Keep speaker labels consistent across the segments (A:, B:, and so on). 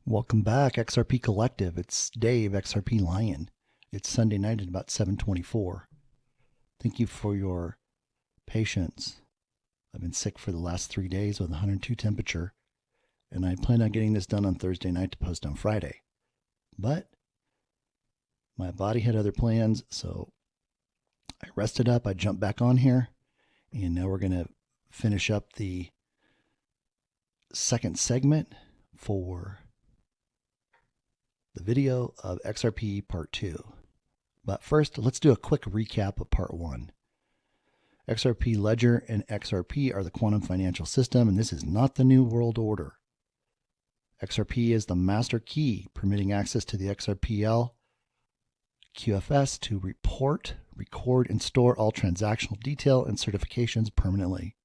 A: Welcome back, XRP Collective. It's Dave, XRP Lion. It's Sunday night at about 7:24. Thank you for your patience. I've been sick for the last 3 days with 102 temperature, and I plan on getting this done on Thursday night to post on Friday. But my body had other plans, so I rested up. I jumped back on here, and now we're going to finish up the second segment for the video of XRP Part 2. But first, let's do a quick recap of Part 1. XRP Ledger and XRP are the quantum financial system, and this is not the New World Order. XRP is the master key, permitting access to the XRPL QFS to report, record, and store all transactional detail and certifications permanently.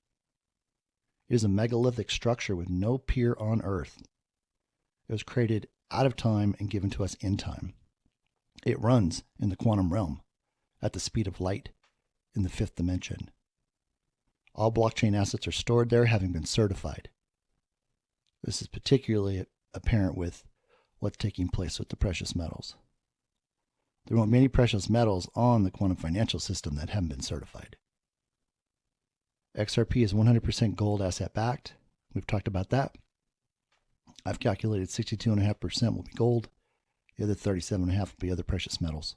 A: It is a megalithic structure with no peer on Earth. It was created out of time and given to us in time. It runs in the quantum realm at the speed of light in the fifth dimension. All blockchain assets are stored there, having been certified. This is particularly apparent with what's taking place with the precious metals. There are many precious metals on the quantum financial system that haven't been certified. XRP is 100% gold asset backed. We've talked about that. I've calculated 62.5% will be gold. The other 37.5% will be other precious metals.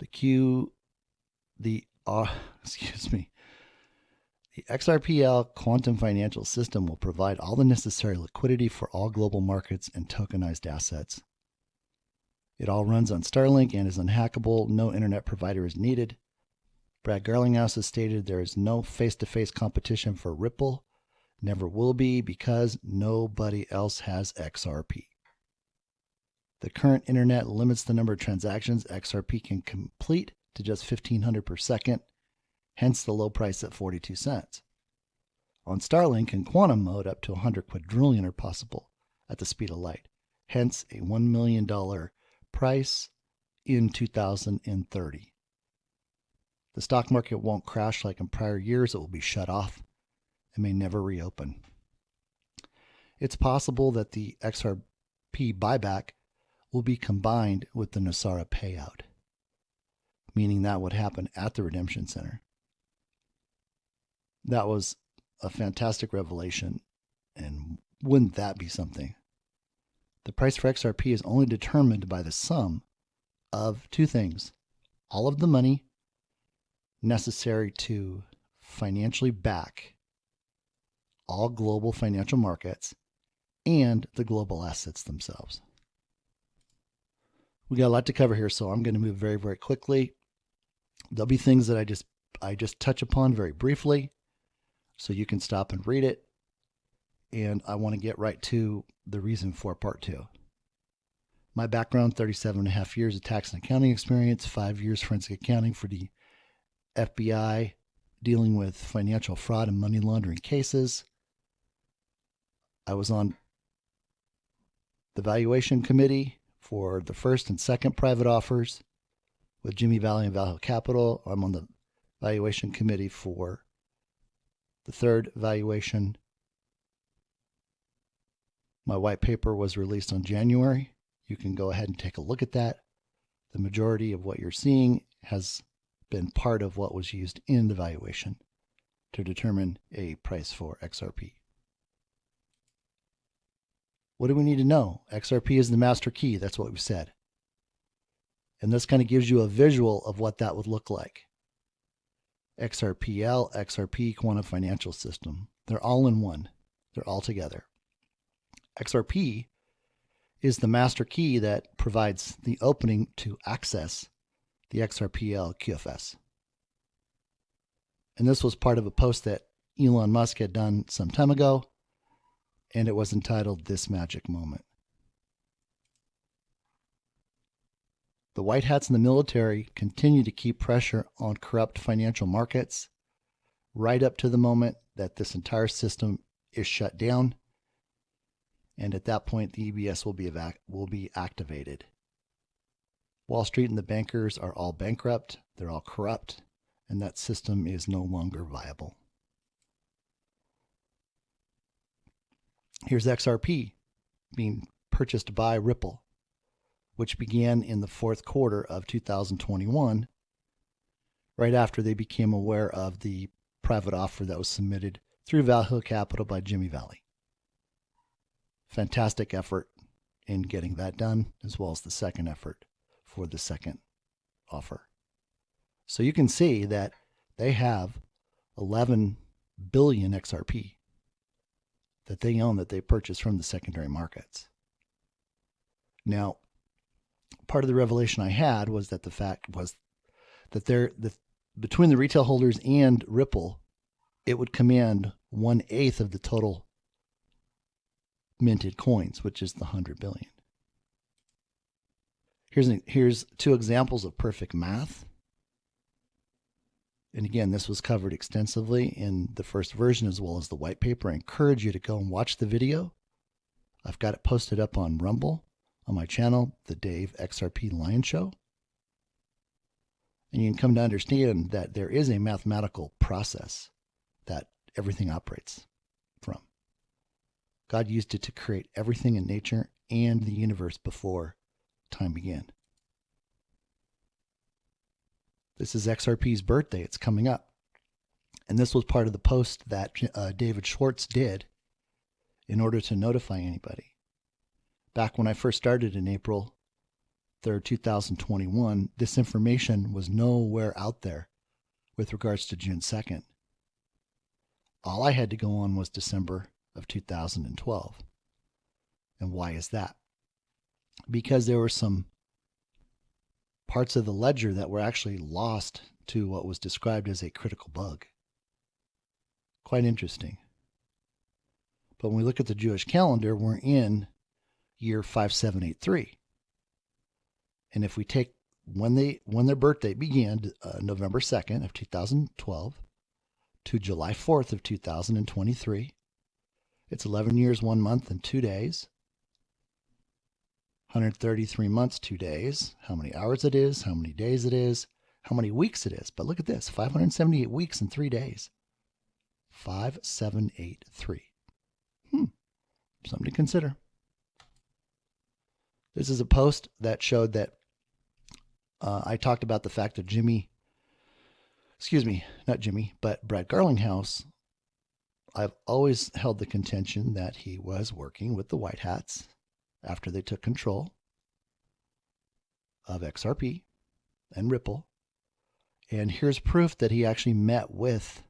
A: The XRPL quantum financial system will provide all the necessary liquidity for all global markets and tokenized assets. It all runs on Starlink and is unhackable. No internet provider is needed. Brad Garlinghouse has stated there is no face-to-face competition for Ripple. Never will be, because nobody else has XRP. The current internet limits the number of transactions XRP can complete to just 1,500 per second, hence the low price at 42 cents. On Starlink and quantum mode, up to 100 quadrillion are possible at the speed of light, hence a $1 million price in 2030. The stock market won't crash like in prior years. It will be shut off and may never reopen. It's possible that the XRP buyback will be combined with the Nosara payout, meaning that would happen at the redemption center. That was a fantastic revelation, and wouldn't that be something? The price for XRP is only determined by the sum of two things: all of the money necessary to financially back all global financial markets and the global assets themselves. We got a lot to cover here, so I'm going to move very, very quickly. There'll be things that I just touch upon very briefly, so you can stop and read it. And I want to get right to the reason for Part 2. My background: 37.5 years of tax and accounting experience, 5 years forensic accounting for the FBI, dealing with financial fraud and money laundering cases. I was on the valuation committee for the first and second private offers with Jimmy Valley and Valhalla Capital. I'm on the valuation committee for the third valuation. My white paper was released on January. You can go ahead and take a look at that. The majority of what you're seeing has been part of what was used in the valuation to determine a price for XRP. What do we need to know? XRP is the master key. That's what we said. And this kind of gives you a visual of what that would look like. XRPL, XRP, quantum financial system. They're all in one. They're all together. XRP is the master key that provides the opening to access the XRPL QFS. And this was part of a post that Elon Musk had done some time ago, and it was entitled "This Magic Moment." The white hats in the military continue to keep pressure on corrupt financial markets right up to the moment that this entire system is shut down. And at that point, the EBS will be activated. Wall Street and the bankers are all bankrupt. They're all corrupt, and that system is no longer viable. Here's XRP being purchased by Ripple, which began in the fourth quarter of 2021, right after they became aware of the private offer that was submitted through Valhill Capital by Jimmy Valley. Fantastic effort in getting that done, as well as the second effort for the second offer. So you can see that they have 11 billion XRP that they own, that they purchased from the secondary markets. Now, part of the revelation I had was that the fact was that between the retail holders and Ripple, it would command 1/8 of the total minted coins, which is the 100 billion. Here's two examples of perfect math. And again, this was covered extensively in the first version as well as the white paper. I encourage you to go and watch the video. I've got it posted up on Rumble on my channel, The Dave XRP Lion Show. And you can come to understand that there is a mathematical process that everything operates from. God used it to create everything in nature and the universe before time began. This is XRP's birthday. It's coming up. And this was part of the post that David Schwartz did in order to notify anybody. Back when I first started in April 3rd, 2021, this information was nowhere out there with regards to June 2nd. All I had to go on was December of 2012. And why is that? Because there were some parts of the ledger that were actually lost to what was described as a critical bug. Quite interesting. But when we look at the Jewish calendar, we're in year 5783. And if we take when their birthday began, November 2nd of 2012 to July 4th of 2023, it's 11 years, 1 month, and 2 days. 133 months, 2 days, how many hours it is, how many days it is, how many weeks it is. But look at this, 578 weeks and 3 days. 5783. Something to consider. This is a post that showed that I talked about the fact that Brad Garlinghouse, I've always held the contention that he was working with the White Hats after they took control of XRP and Ripple. And here's proof that he actually met with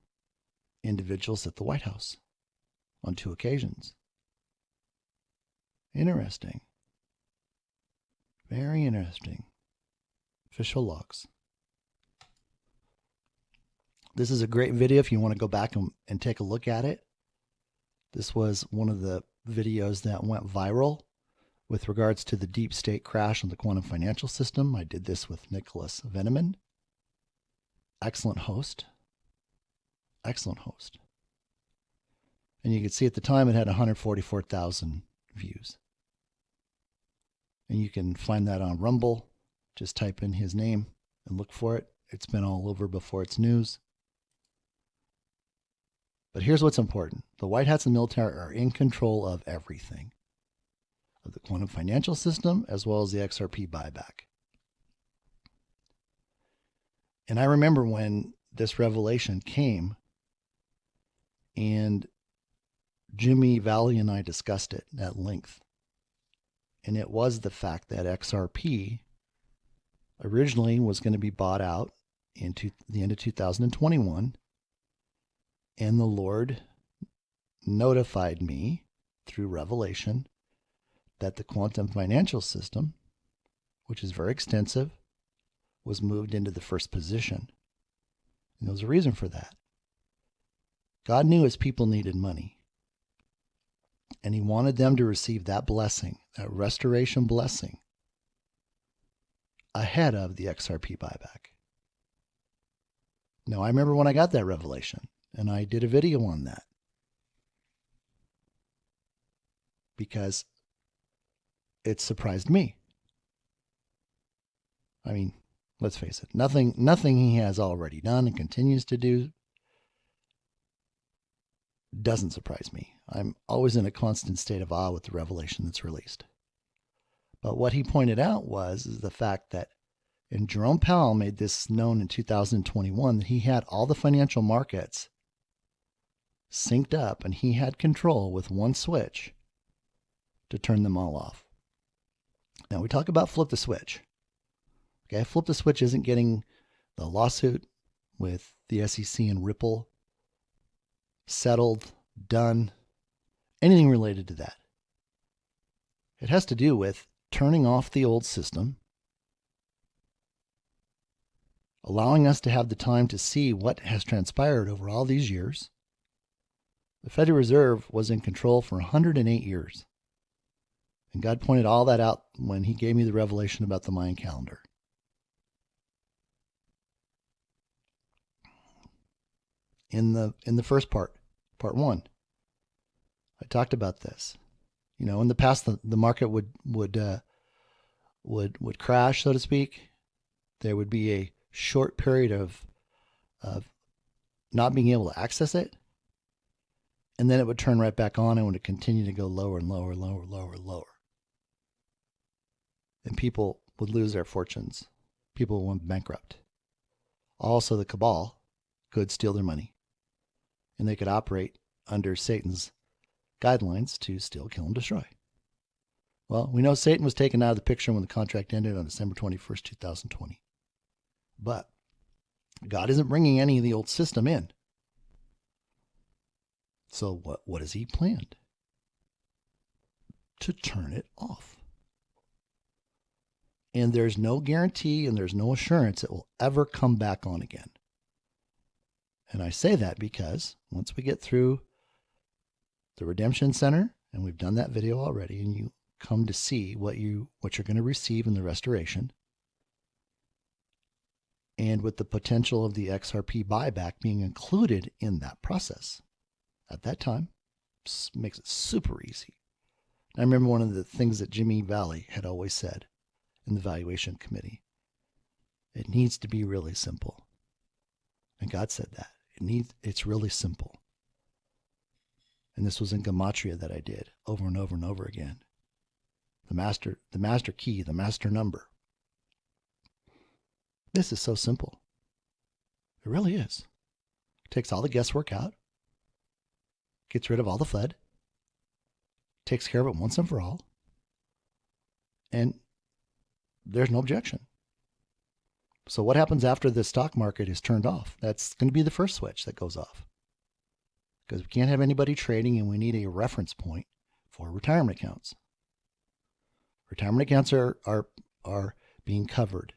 A: individuals at the White House on 2 occasions. Interesting. Very interesting. Official logs. This is a great video if you want to go back and take a look at it. This was one of the videos that went viral with regards to the deep state crash on the quantum financial system. I did this with Nicholas Veneman. Excellent host. Excellent host. And you can see at the time it had 144,000 views. And you can find that on Rumble. Just type in his name and look for it. It's been all over before it's news. But here's what's important. The White Hats and military are in control of everything. Of the quantum financial system as well as the XRP buyback. And I remember when this revelation came and Jimmy Valley and I discussed it at length. And it was the fact that XRP originally was going to be bought out into the end of 2021. And the Lord notified me through revelation that the quantum financial system, which is very extensive, was moved into the first position. And there was a reason for that. God knew his people needed money. And he wanted them to receive that blessing, that restoration blessing, ahead of the XRP buyback. Now, I remember when I got that revelation, and I did a video on that. Because it surprised me. I mean, let's face it, nothing he has already done and continues to do doesn't surprise me. I'm always in a constant state of awe with the revelation that's released. But what he pointed out is the fact that, and Jerome Powell made this known in 2021, that he had all the financial markets synced up and he had control with one switch to turn them all off. Now we talk about flip the switch. Okay, flip the switch isn't getting the lawsuit with the SEC and Ripple settled, done, anything related to that. It has to do with turning off the old system, allowing us to have the time to see what has transpired over all these years. The Federal Reserve was in control for 108 years. And God pointed all that out when he gave me the revelation about the Mayan calendar. In the first part 1, I talked about this. You know, in the past, the market would crash, so to speak. There would be a short period of not being able to access it, and then it would turn right back on and would continue to go lower and lower, lower, lower, lower. And people would lose their fortunes. People went bankrupt. Also, the cabal could steal their money, and they could operate under Satan's guidelines to steal, kill, and destroy. Well, we know Satan was taken out of the picture when the contract ended on December 21st, 2020. But God isn't bringing any of the old system in. So what has he planned? To turn it off. And there's no guarantee and there's no assurance it will ever come back on again. And I say that because once we get through the Redemption Center, and we've done that video already, and you come to see what you're going to receive in the restoration, and with the potential of the XRP buyback being included in that process at that time, makes it super easy. I remember one of the things that Jimmy Valley had always said in the valuation committee: it needs to be really simple. And God said that. It's really simple. And this was in Gematria that I did over and over and over again. The master key, the master number. This is so simple. It really is. It takes all the guesswork out. Gets rid of all the FUD. Takes care of it once and for all. And there's no objection. So what happens after the stock market is turned off? That's going to be the first switch that goes off. Because we can't have anybody trading, and we need a reference point for retirement accounts. Retirement accounts are being covered.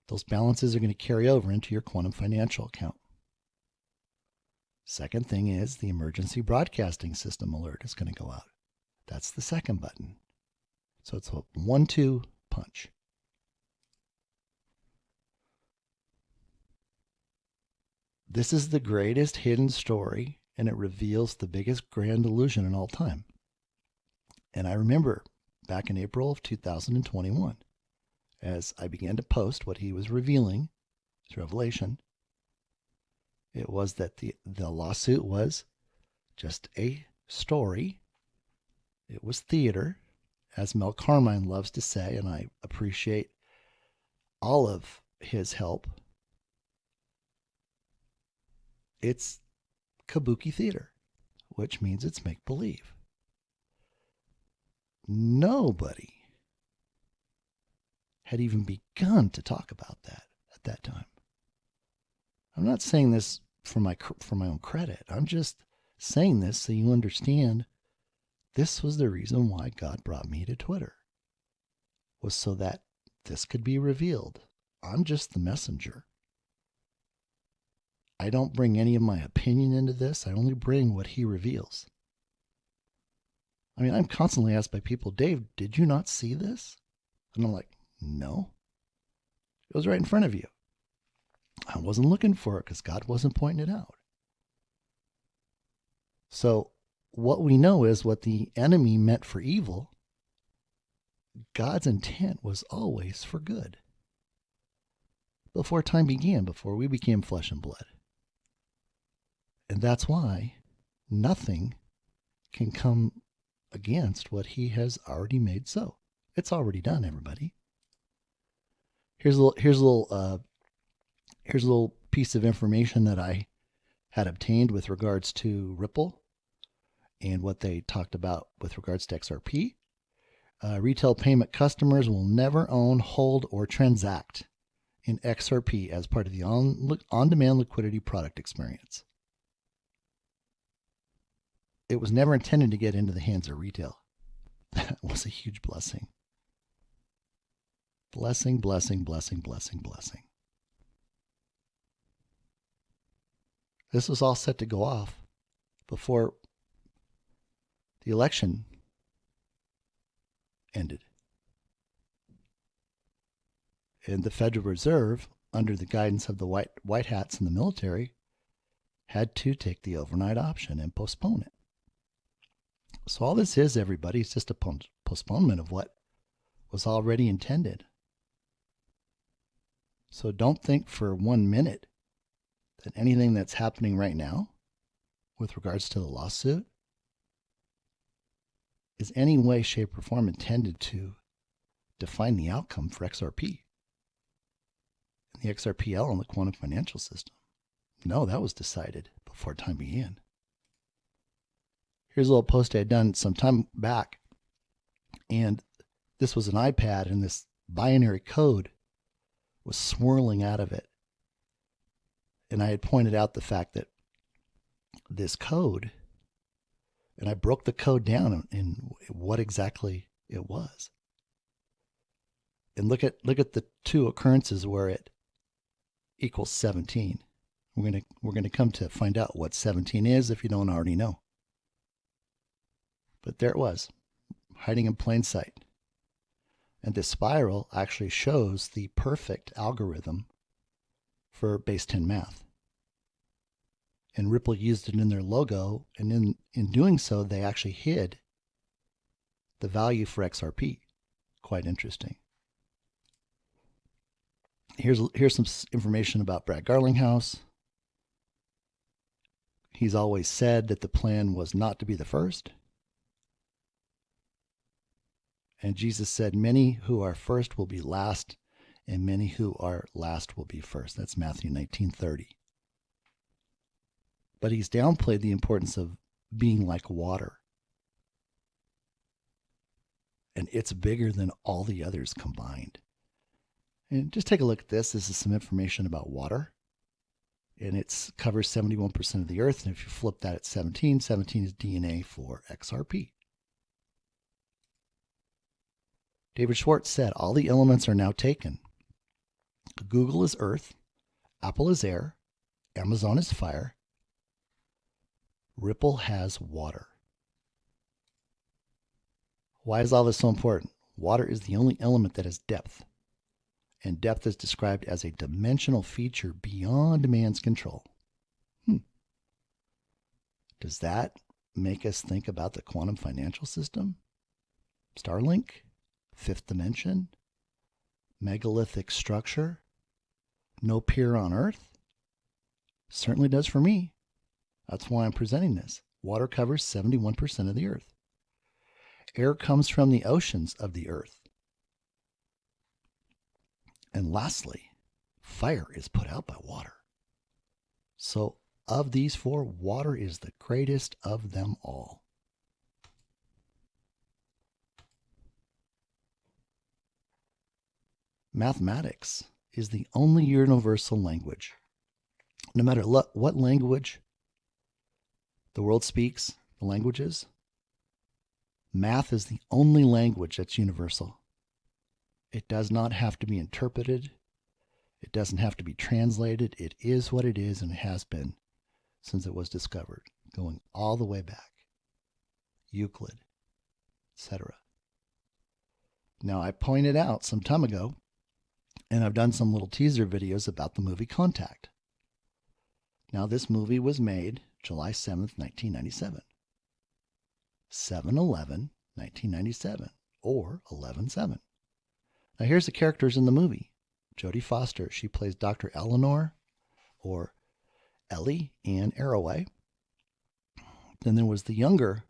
A: Those balances are going to carry over into your quantum financial account. Second thing is the emergency broadcasting system alert is going to go out. That's the second button. So it's a 1-2 punch. This is the greatest hidden story, and it reveals the biggest grand illusion in all time. And I remember back in April of 2021, as I began to post what he was revealing, his revelation, it was that the lawsuit was just a story. It was theater, as Mel Carmine loves to say, and I appreciate all of his help. It's kabuki theater, which means it's make-believe. Nobody had even begun to talk about that at that time. I'm not saying this for my own credit. I'm just saying this so you understand this was the reason why God brought me to Twitter, was so that this could be revealed. I'm just the messenger. I don't bring any of my opinion into this. I only bring what he reveals. I mean, I'm constantly asked by people, Dave, did you not see this? And I'm like, no. It was right in front of you. I wasn't looking for it because God wasn't pointing it out. So what we know is what the enemy meant for evil, God's intent was always for good. Before time began, before we became flesh and blood. And that's why nothing can come against what he has already made so. It's already done, everybody. Here's a little piece of information that I had obtained with regards to Ripple and what they talked about with regards to XRP. Retail payment customers will never own, hold, or transact in XRP as part of the on-demand liquidity product experience. It was never intended to get into the hands of retail. That was a huge blessing. Blessing, blessing, blessing, blessing, blessing. This was all set to go off before the election ended. And the Federal Reserve, under the guidance of the white hats in the military, had to take the overnight option and postpone it. So all this is, everybody, is just a postponement of what was already intended. So don't think for 1 minute that anything that's happening right now with regards to the lawsuit is any way, shape, or form intended to define the outcome for XRP and the XRPL and the quantum financial system. No, that was decided before time began. Here's a little post I had done some time back, and this was an iPad, and this binary code was swirling out of it. And I had pointed out the fact that this code, and I broke the code down in what exactly it was. And look at the two occurrences where it equals 17. We're gonna come to find out what 17 is if you don't already know. But there it was, hiding in plain sight. And this spiral actually shows the perfect algorithm for base 10 math. And Ripple used it in their logo, and in doing so, they actually hid the value for XRP. Quite interesting. Here's some information about Brad Garlinghouse. He's always said that the plan was not to be the first. And Jesus said, many who are first will be last, and many who are last will be first. That's Matthew 19:30. But he's downplayed the importance of being like water. And it's bigger than all the others combined. And just take a look at this. This is some information about water. And it covers 71% of the earth. And if you flip that at 17, 17 is DNA for XRP. David Schwartz said, all the elements are now taken. Google is earth, Apple is air, Amazon is fire, Ripple has water. Why is all this so important? Water is the only element that has depth, and depth is described as a dimensional feature beyond man's control. Does that make us think about the quantum financial system? Starlink? Fifth dimension, megalithic structure, no peer on Earth? Certainly does for me. That's why I'm presenting this. Water covers 71% of the Earth. Air comes from the oceans of the Earth. And lastly, fire is put out by water. So of these four, water is the greatest of them all. Mathematics is the only universal language. No matter what language the world speaks, the languages, math is the only language that's universal. It does not have to be interpreted. It doesn't have to be translated. It is what it is, and it has been since it was discovered, going all the way back. Euclid, etc. Now, I pointed out some time ago, and I've done some little teaser videos about the movie Contact. Now, this movie was made July 7th, 1997. 7/11/1997, or 11/7. Now, here's the characters in the movie. Jodie Foster, she plays Dr. Eleanor, or Ellie Ann Arroway. Then there was the younger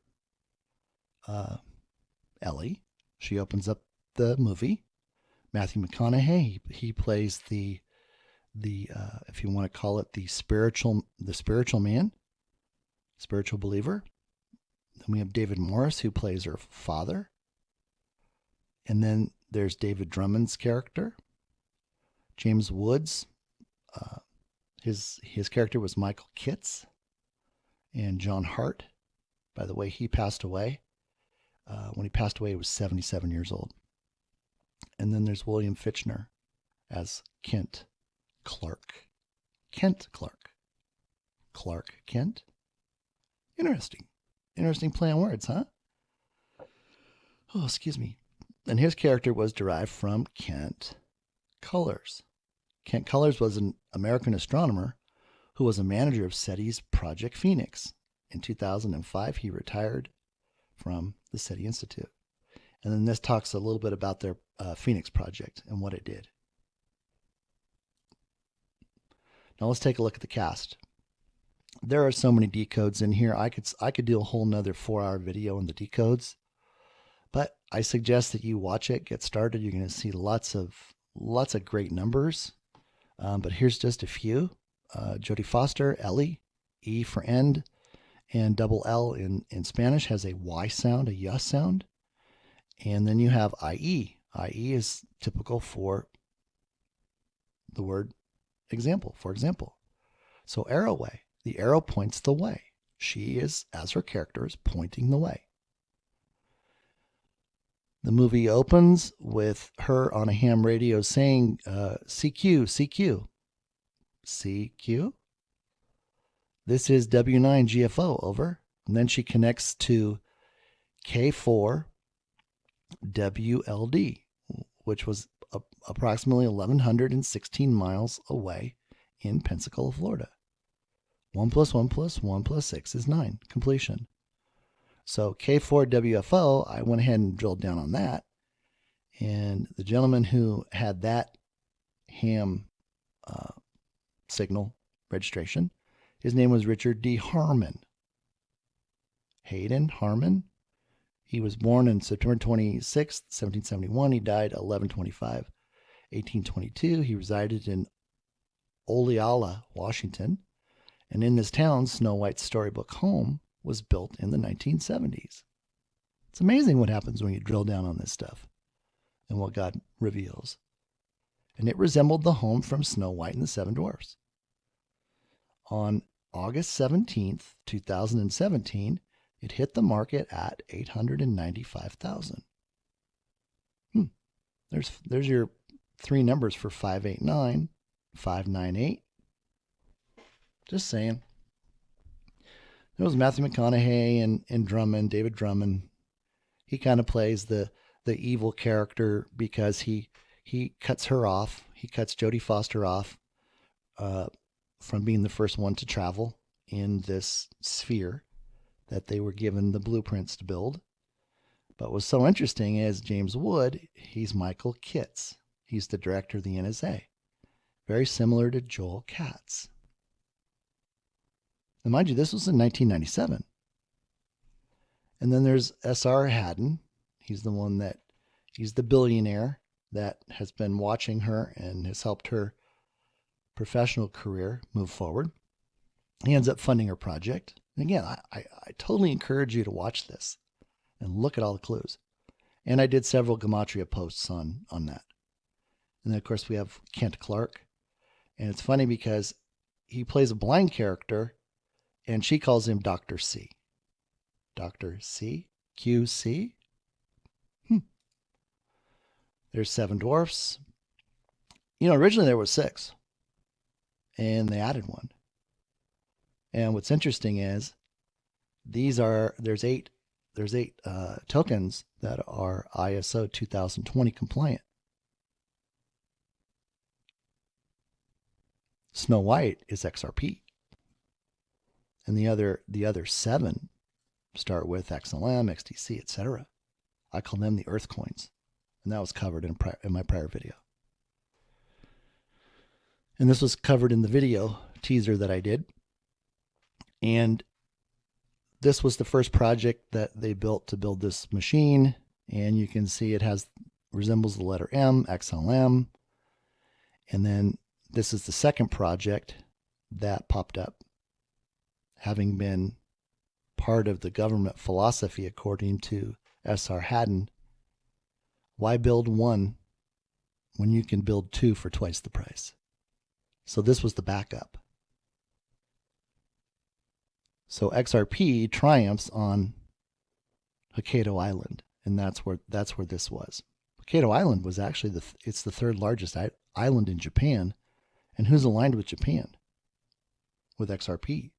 A: Ellie. She opens up the movie. Matthew McConaughey, he plays the if you want to call it the spiritual man, spiritual believer. Then we have David Morris, who plays her father. And then there's David Drummond's character. James Woods, his character was Michael Kitts. And John Hart, by the way, he passed away. When he passed away, he was 77 years old. And then there's William Fichtner as Kent Clark. Kent Clark. Clark Kent. Interesting. Interesting play on words, huh? Oh, excuse me. And his character was derived from Kent Cullers. Kent Cullers was an American astronomer who was a manager of SETI's Project Phoenix. In 2005, he retired from the SETI Institute. And then this talks a little bit about their Phoenix project and what it did. Now let's take a look at the cast. There are so many decodes in here. I could do a whole nother 4-hour video on the decodes, but I suggest that you watch it, get started. You're going to see lots of great numbers. But here's just a few. Jodie Foster, Ellie, E for end, and double L in Spanish has a Y sound, a Y sound. And then you have IE. IE is typical for the word example, for example. So arrowway, the arrow points the way. She is, as her character, is pointing the way. The movie opens with her on a ham radio saying, CQ, CQ. CQ? This is W9 GFO, over. And then she connects to K4 WLD, which was approximately 1,116 miles away in Pensacola, Florida. 1 + 1 + 1 + 6 is 9. Completion. So K4WFO, I went ahead and drilled down on that. And the gentleman who had that ham signal registration, his name was Richard D. Harmon. Hayden Harmon. He was born on September 26, 1771. He died 11/25, 1822. He resided in Oleala, Washington. And in this town, Snow White's storybook home was built in the 1970s. It's amazing what happens when you drill down on this stuff and what God reveals. And it resembled the home from Snow White and the Seven Dwarfs. On August 17th, 2017, it hit the market at $895,000. There's your three numbers for 589, 598. Just saying. There was Matthew McConaughey and Drummond, David Drummond. He kind of plays the evil character because he cuts her off. He cuts Jodie Foster off from being the first one to travel in this sphere that they were given the blueprints to build. But what's so interesting is James Wood, he's Michael Kitts. He's the director of the NSA. Very similar to Joel Katz. And mind you, this was in 1997. And then there's S.R. Haddon. He's the billionaire that has been watching her and has helped her professional career move forward. He ends up funding her project. And again, I totally encourage you to watch this and look at all the clues. And I did several Gematria posts on that. And then, of course, we have Kent Clark. And it's funny because he plays a blind character, and she calls him Dr. C. Dr. C? QC? There's Seven Dwarfs. Originally there was 6. And they added 1. And what's interesting is there's eight tokens that are ISO 2020 compliant. Snow White is XRP. And the other 7 start with XLM, XTC, etc. I call them the Earth coins. And that was covered in my prior video. And this was covered in the video teaser that I did. And this was the first project that they built to build this machine, and you can see it resembles the letter M, XLM. And then this is the second project that popped up, having been part of the government philosophy according to S.R. Haddon. Why build one when you can build two for twice the price? So this was the backup. So XRP triumphs on Hokkaido Island, and that's where this was. Hokkaido Island was actually it's the third largest island in Japan, and who's aligned with Japan? With XRP.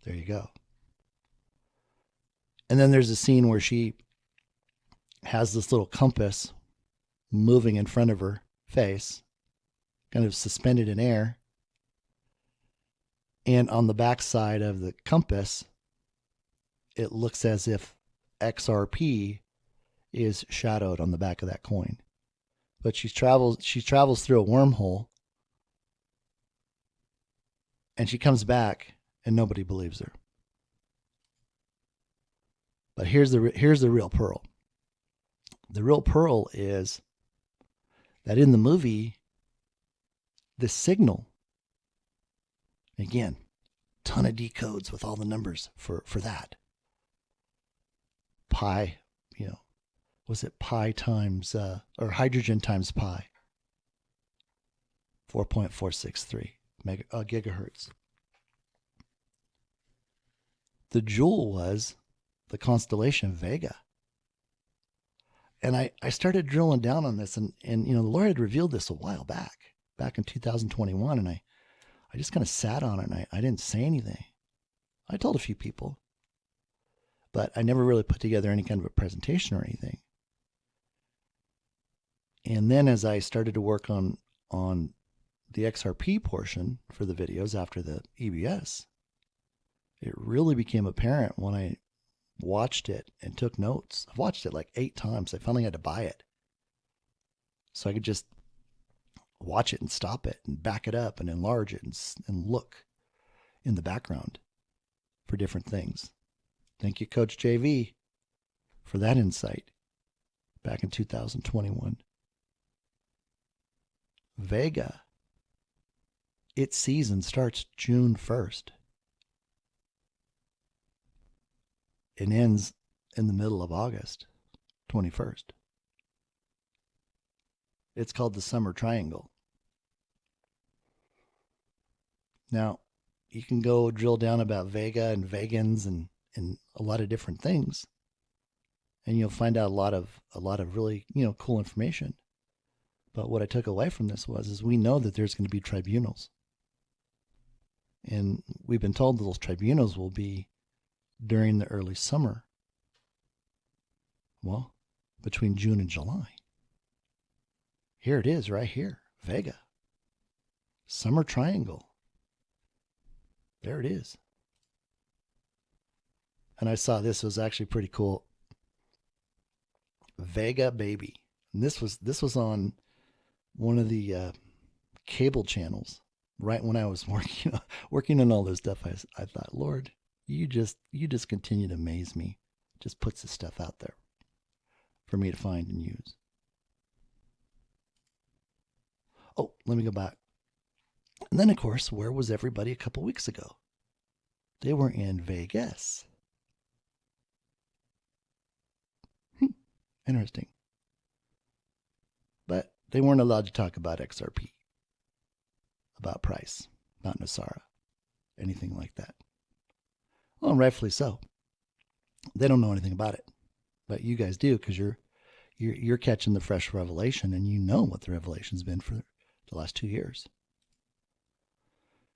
A: There you go. And then there's a scene where she has this little compass moving in front of her face, kind of suspended in air. And on the back side of the compass, it looks as if XRP is shadowed on the back of that coin. But she travels through a wormhole, and she comes back, and nobody believes her. But here's the real pearl. The real pearl is that in the movie, the signal, again, ton of decodes with all the numbers for that. Pi, was it pi times, or hydrogen times pi? 4.463 gigahertz. The jewel was the constellation Vega. And I started drilling down on this, and the Lord had revealed this a while back in 2021, and I just kind of sat on it, and I didn't say anything. I told a few people, but I never really put together any kind of a presentation or anything. And then as I started to work on the XRP portion for the videos after the EBS, it really became apparent when I watched it and took notes. I've watched it like 8 times. I finally had to buy it so I could just watch it and stop it and back it up and enlarge it and look in the background for different things. Thank you, Coach JV, for that insight back in 2021. Vega, its season starts June 1st. It ends in the middle of August 21st. It's called the Summer Triangle. Now, you can go drill down about Vega and vegans and a lot of different things, and you'll find out a lot of really cool information. But what I took away from this is we know that there's going to be tribunals, and we've been told that those tribunals will be during the early summer. Well, between June and July. Here it is right here, Vega. Summer Triangle. There it is. And I saw this was actually pretty cool. Vega Baby. And this was on one of the cable channels right when I was working on all this stuff. I thought, Lord, you just continue to amaze me. Just puts this stuff out there for me to find and use. Oh, let me go back. And then, of course, where was everybody a couple weeks ago? They were in Vegas. Interesting. But they weren't allowed to talk about XRP, about price, about Nasara, anything like that. Well, rightfully so. They don't know anything about it, but you guys do, because you're catching the fresh revelation, and you know what the revelation's been for the last 2 years.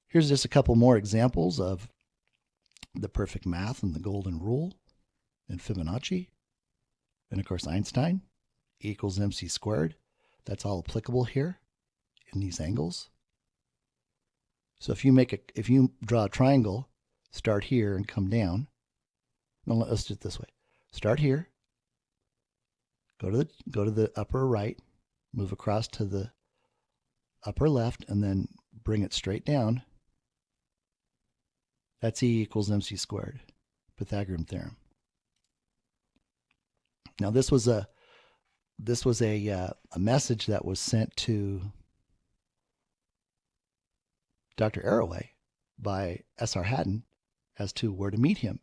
A: Here's just a couple more examples of the perfect math and the golden rule and Fibonacci. And of course, Einstein, E equals MC squared. That's all applicable here in these angles. So if you draw a triangle, start here and come down. No, let's do it this way. Start here. Go to the upper right, move across to the upper left, and then bring it straight down. That's E equals MC squared, Pythagorean theorem. Now this was a message that was sent to Dr. Arroway by S.R. Haddon as to where to meet him.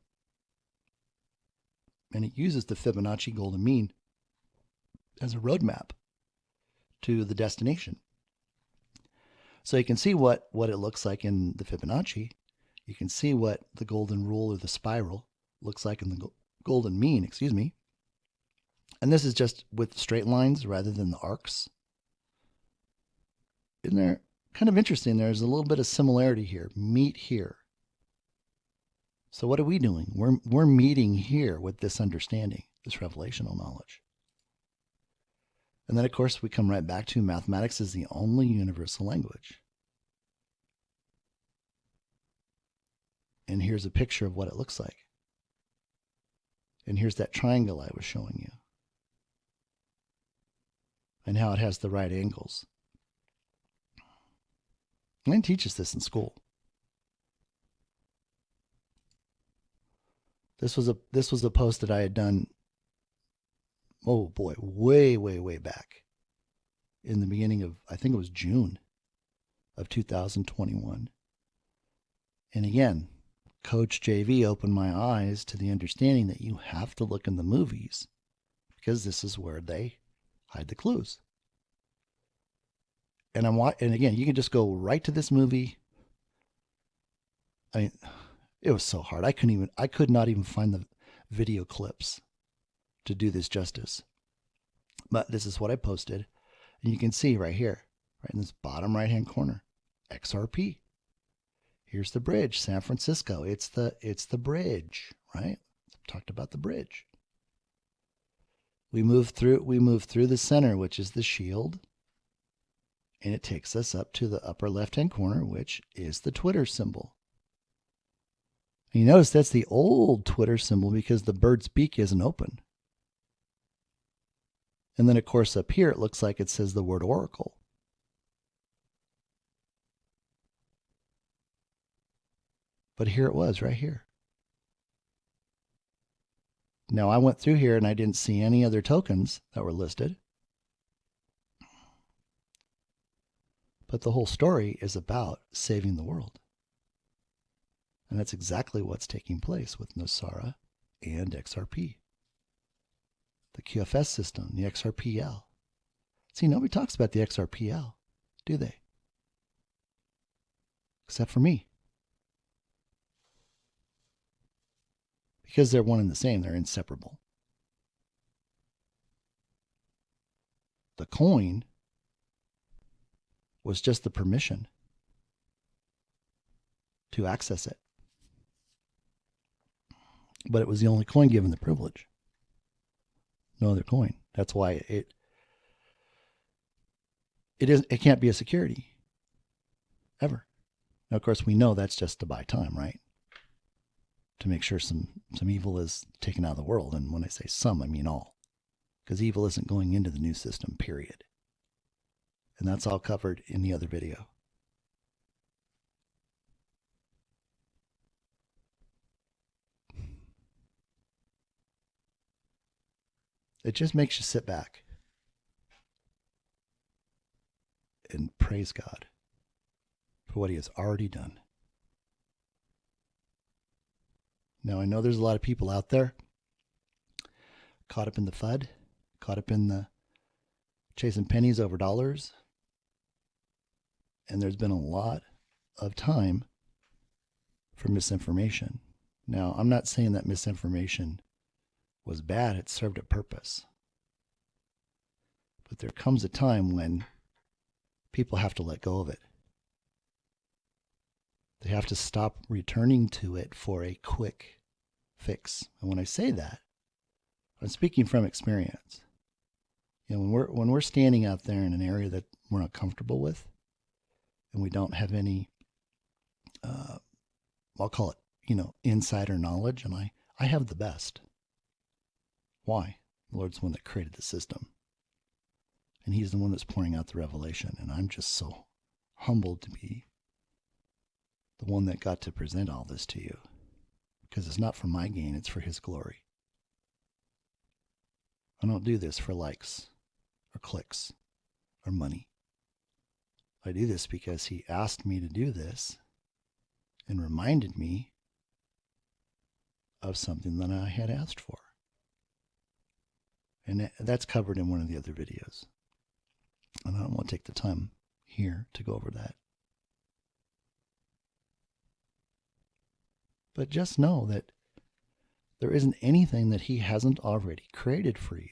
A: And it uses the Fibonacci golden mean as a roadmap to the destination. So you can see what it looks like in the Fibonacci. You can see what the golden rule or the spiral looks like in the golden mean, excuse me. And this is just with straight lines rather than the arcs. Isn't there kind of interesting? There's a little bit of similarity here. Meet here. So what are we doing? We're meeting here with this understanding, this revelational knowledge. And then, of course, we come right back to mathematics is the only universal language. And here's a picture of what it looks like. And here's that triangle I was showing you. And how it has the right angles. I didn't teach us this in school. This was a post that I had done, oh boy, way back in the beginning of, I think it was June of 2021. And again, Coach JV opened my eyes to the understanding that you have to look in the movies because this is where they hide the clues. And again, you can just go right to this movie. I mean, it was so hard. I could not even find the video clips to do this justice. But this is what I posted. And you can see right here, right in this bottom right-hand corner, XRP. Here's the bridge, San Francisco. It's the bridge, right? Talked about the bridge. We move through the center, which is the shield. And it takes us up to the upper left-hand corner, which is the Twitter symbol. And you notice that's the old Twitter symbol because the bird's beak isn't open. And then, of course, up here, it looks like it says the word oracle. But here it was, right here. Now, I went through here and I didn't see any other tokens that were listed. But the whole story is about saving the world. And that's exactly what's taking place with Nosara and XRP. The QFS system, the Xrpl. See, nobody talks about the Xrpl, do they? Except for me. Because they're one and the same, they're inseparable. The coin was just the permission to access it. But it was the only coin given the privilege. No other coin. That's why it can't be a security. Ever. Now, of course, we know that's just to buy time, right? To make sure some evil is taken out of the world. And when I say some, I mean all. Because evil isn't going into the new system, period. And that's all covered in the other video. It just makes you sit back and praise God for what he has already done. Now, I know there's a lot of people out there caught up in the FUD, caught up in the chasing pennies over dollars. And there's been a lot of time for misinformation. Now, I'm not saying that misinformation was bad. It served a purpose. But there comes a time when people have to let go of it. They have to stop returning to it for a quick fix. And when I say that, I'm speaking from experience. You know, when we're standing out there in an area that we're not comfortable with, and we don't have any, I'll call it, insider knowledge, and I have the best. Why? The Lord's the one that created the system. And he's the one that's pouring out the revelation. And I'm just so humbled to be the one that got to present all this to you, because it's not for my gain, it's for his glory. I don't do this for likes or clicks or money. I do this because he asked me to do this and reminded me of something that I had asked for. And that's covered in one of the other videos. And I don't want to take the time here to go over that. But just know that there isn't anything that he hasn't already created for you.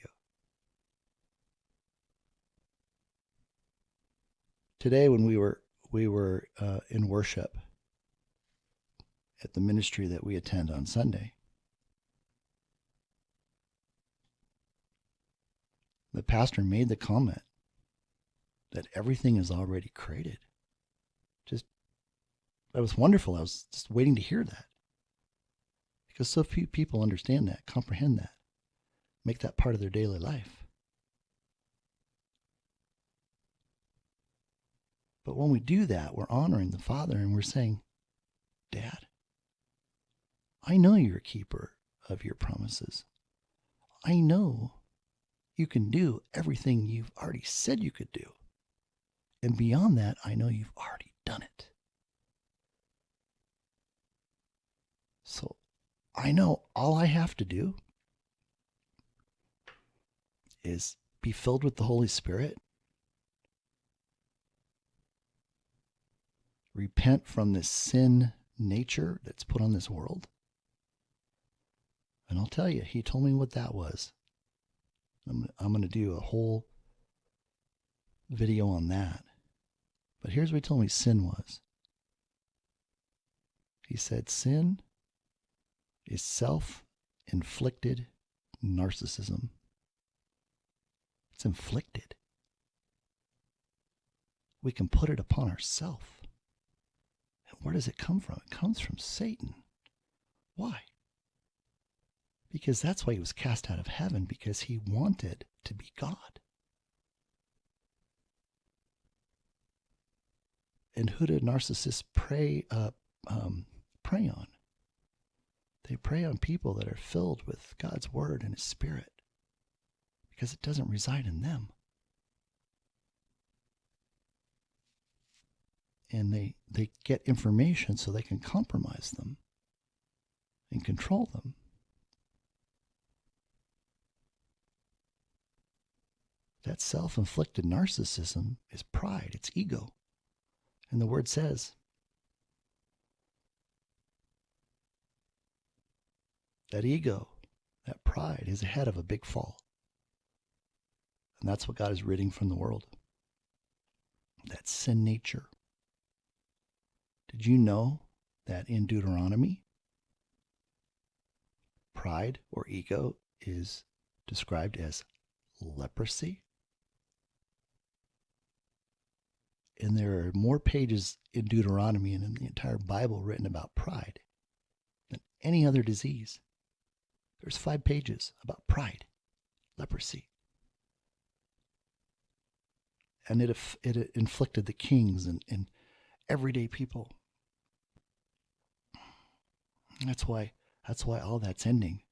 A: Today when we were in worship at the ministry that we attend on Sunday, the pastor made the comment that everything is already created. That was wonderful. I was just waiting to hear that. Because so few people understand that, comprehend that, make that part of their daily life. But when we do that, we're honoring the Father and we're saying, Dad, I know you're a keeper of your promises. I know you can do everything you've already said you could do. And beyond that, I know you've already done it. So I know all I have to do is be filled with the Holy Spirit, repent from this sin nature that's put on this world. And I'll tell you, he told me what that was. I'm going to do a whole video on that. But here's what he told me sin was. He said sin is self-inflicted narcissism. It's inflicted. We can put it upon ourselves. And where does it come from? It comes from Satan. Why? Because that's why he was cast out of heaven, because he wanted to be God. And who do narcissists prey on? They prey on people that are filled with God's word and his spirit, because it doesn't reside in them. And they get information so they can compromise them and control them. That self-inflicted narcissism is pride, it's ego. And the word says, that ego, that pride is ahead of a big fall. And that's what God is ridding from the world. That sin nature. Did you know that in Deuteronomy, pride or ego is described as leprosy? And there are more pages in Deuteronomy and in the entire Bible written about pride than any other disease. There's 5 pages about pride, leprosy. And it inflicted the kings and everyday people. That's why all that's ending.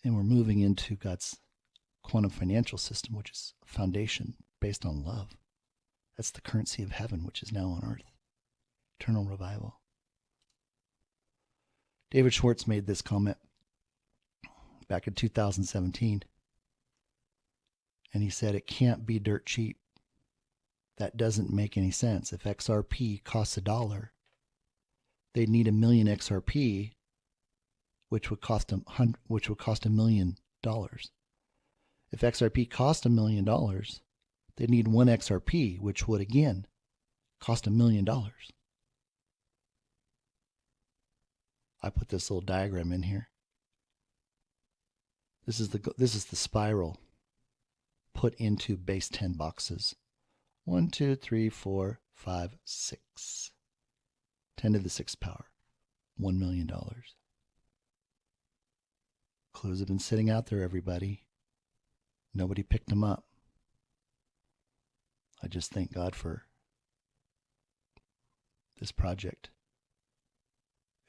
A: And we're moving into God's quantum financial system, which is a foundation based on love. That's the currency of heaven, which is now on earth. Eternal revival. David Schwartz made this comment back in 2017. And he said, it can't be dirt cheap. That doesn't make any sense. If XRP costs $1, they'd need 1 million XRP, which would cost $1 million. If XRP cost $1 million, they'd need 1 XRP, which would again cost $1 million. I put this little diagram in here. This is the spiral put into base 10 boxes. 1, 2, 3, 4, 5, 6. 10 to the 6th power. $1 million. Clues have been sitting out there, everybody. Nobody picked them up. I just thank God for this project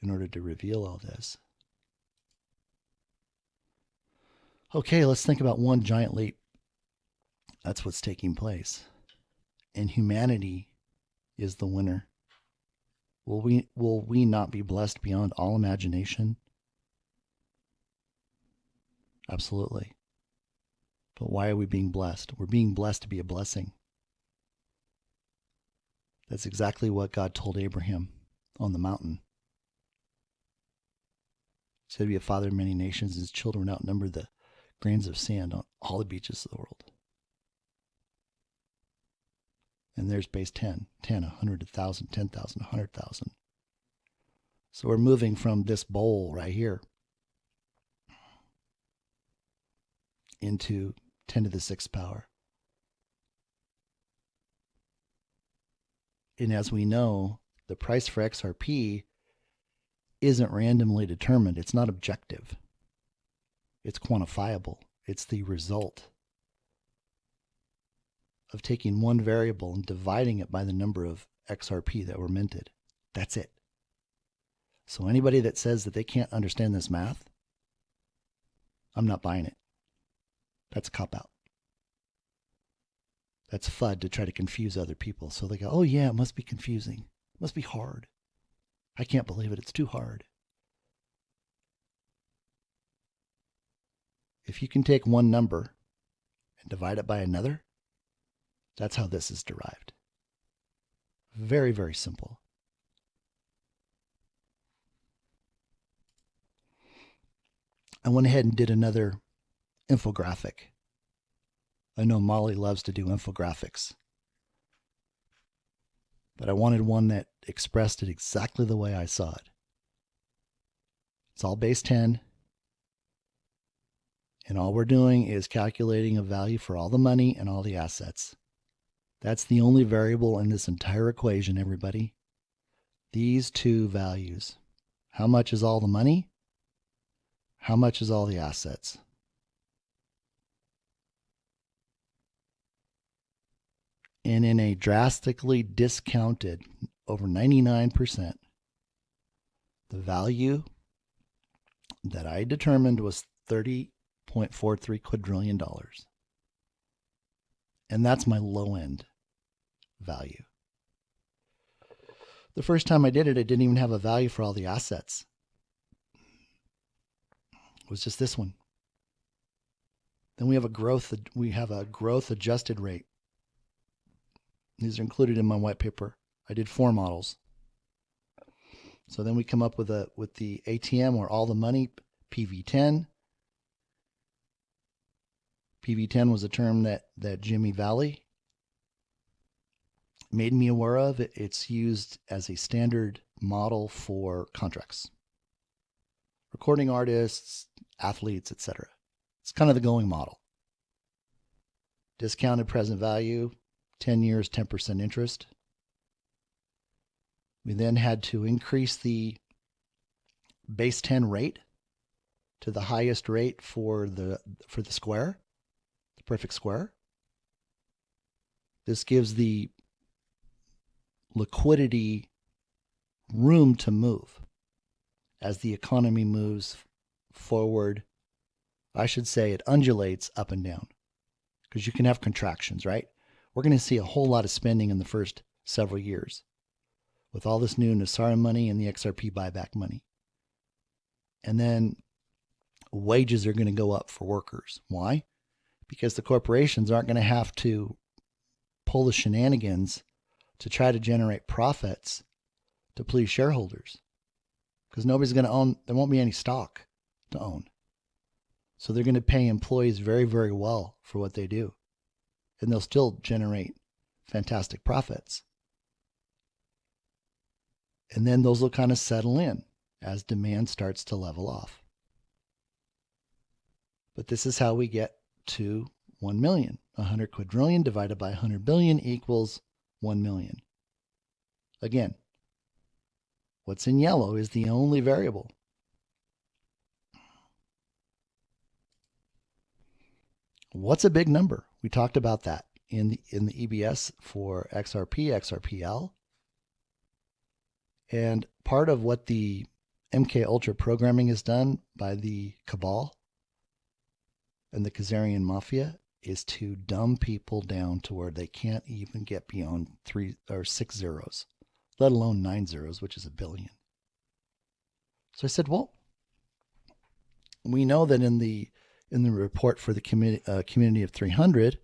A: in order to reveal all this. Okay, let's think about one giant leap. That's what's taking place. And humanity is the winner. Will we not be blessed beyond all imagination? Absolutely. But why are we being blessed? We're being blessed to be a blessing. That's exactly what God told Abraham on the mountain. He said to be a father of many nations, and his children outnumber the grains of sand on all the beaches of the world. And there's base 10, 100, 1,000, 10,000, 100,000. So we're moving from this bowl right here into 10 to the 6th power. And as we know, the price for XRP isn't randomly determined. It's not objective. It's quantifiable. It's the result of taking one variable and dividing it by the number of XRP that were minted. That's it. So anybody that says that they can't understand this math, I'm not buying it. That's a cop-out. That's FUD to try to confuse other people. So they go, oh yeah, it must be confusing. It must be hard. I can't believe it. It's too hard. If you can take one number and divide it by another, that's how this is derived. Very, very simple. I went ahead and did another infographic. I know Molly loves to do infographics, but I wanted one that expressed it exactly the way I saw it. It's all base 10, and all we're doing is calculating a value for all the money and all the assets. That's the only variable in this entire equation, everybody. These two values. How much is all the money? How much is all the assets? And in a drastically discounted, over 99%, the value that I determined was $30.43 quadrillion. And that's my low end value. The first time I did it, I didn't even have a value for all the assets. It was just this one. Then we have a growth adjusted rate. These are included in my white paper. I did 4 models. So then we come up with the ATM or all the money, PV10. PV10 was a term that Jimmy Valley made me aware of. It's used as a standard model for contracts. Recording artists, athletes, etc. It's kind of the going model. Discounted present value, 10 years, 10% interest. We then had to increase the base 10 rate to the highest rate for the square, the perfect square. This gives the liquidity room to move as the economy moves forward. I should say it undulates up and down because you can have contractions, right? We're going to see a whole lot of spending in the first several years with all this new Nasara money and the XRP buyback money. And then wages are going to go up for workers. Why? Because the corporations aren't going to have to pull the shenanigans to try to generate profits to please shareholders. Because nobody's going to own, there won't be any stock to own. So they're going to pay employees very, very well for what they do. And they'll still generate fantastic profits. And then those will kind of settle in as demand starts to level off. But this is how we get to 1 million. 100 quadrillion divided by 100 billion equals 1 million. Again, what's in yellow is the only variable. What's a big number? We talked about that in the EBS for XRP, XRPL. And part of what the MK Ultra programming is done by the cabal and the Khazarian mafia is to dumb people down to where they can't even get beyond 3 or 6 zeros, let alone 9 zeros, which is a billion. So I said, well, we know that in the report for the community of 300,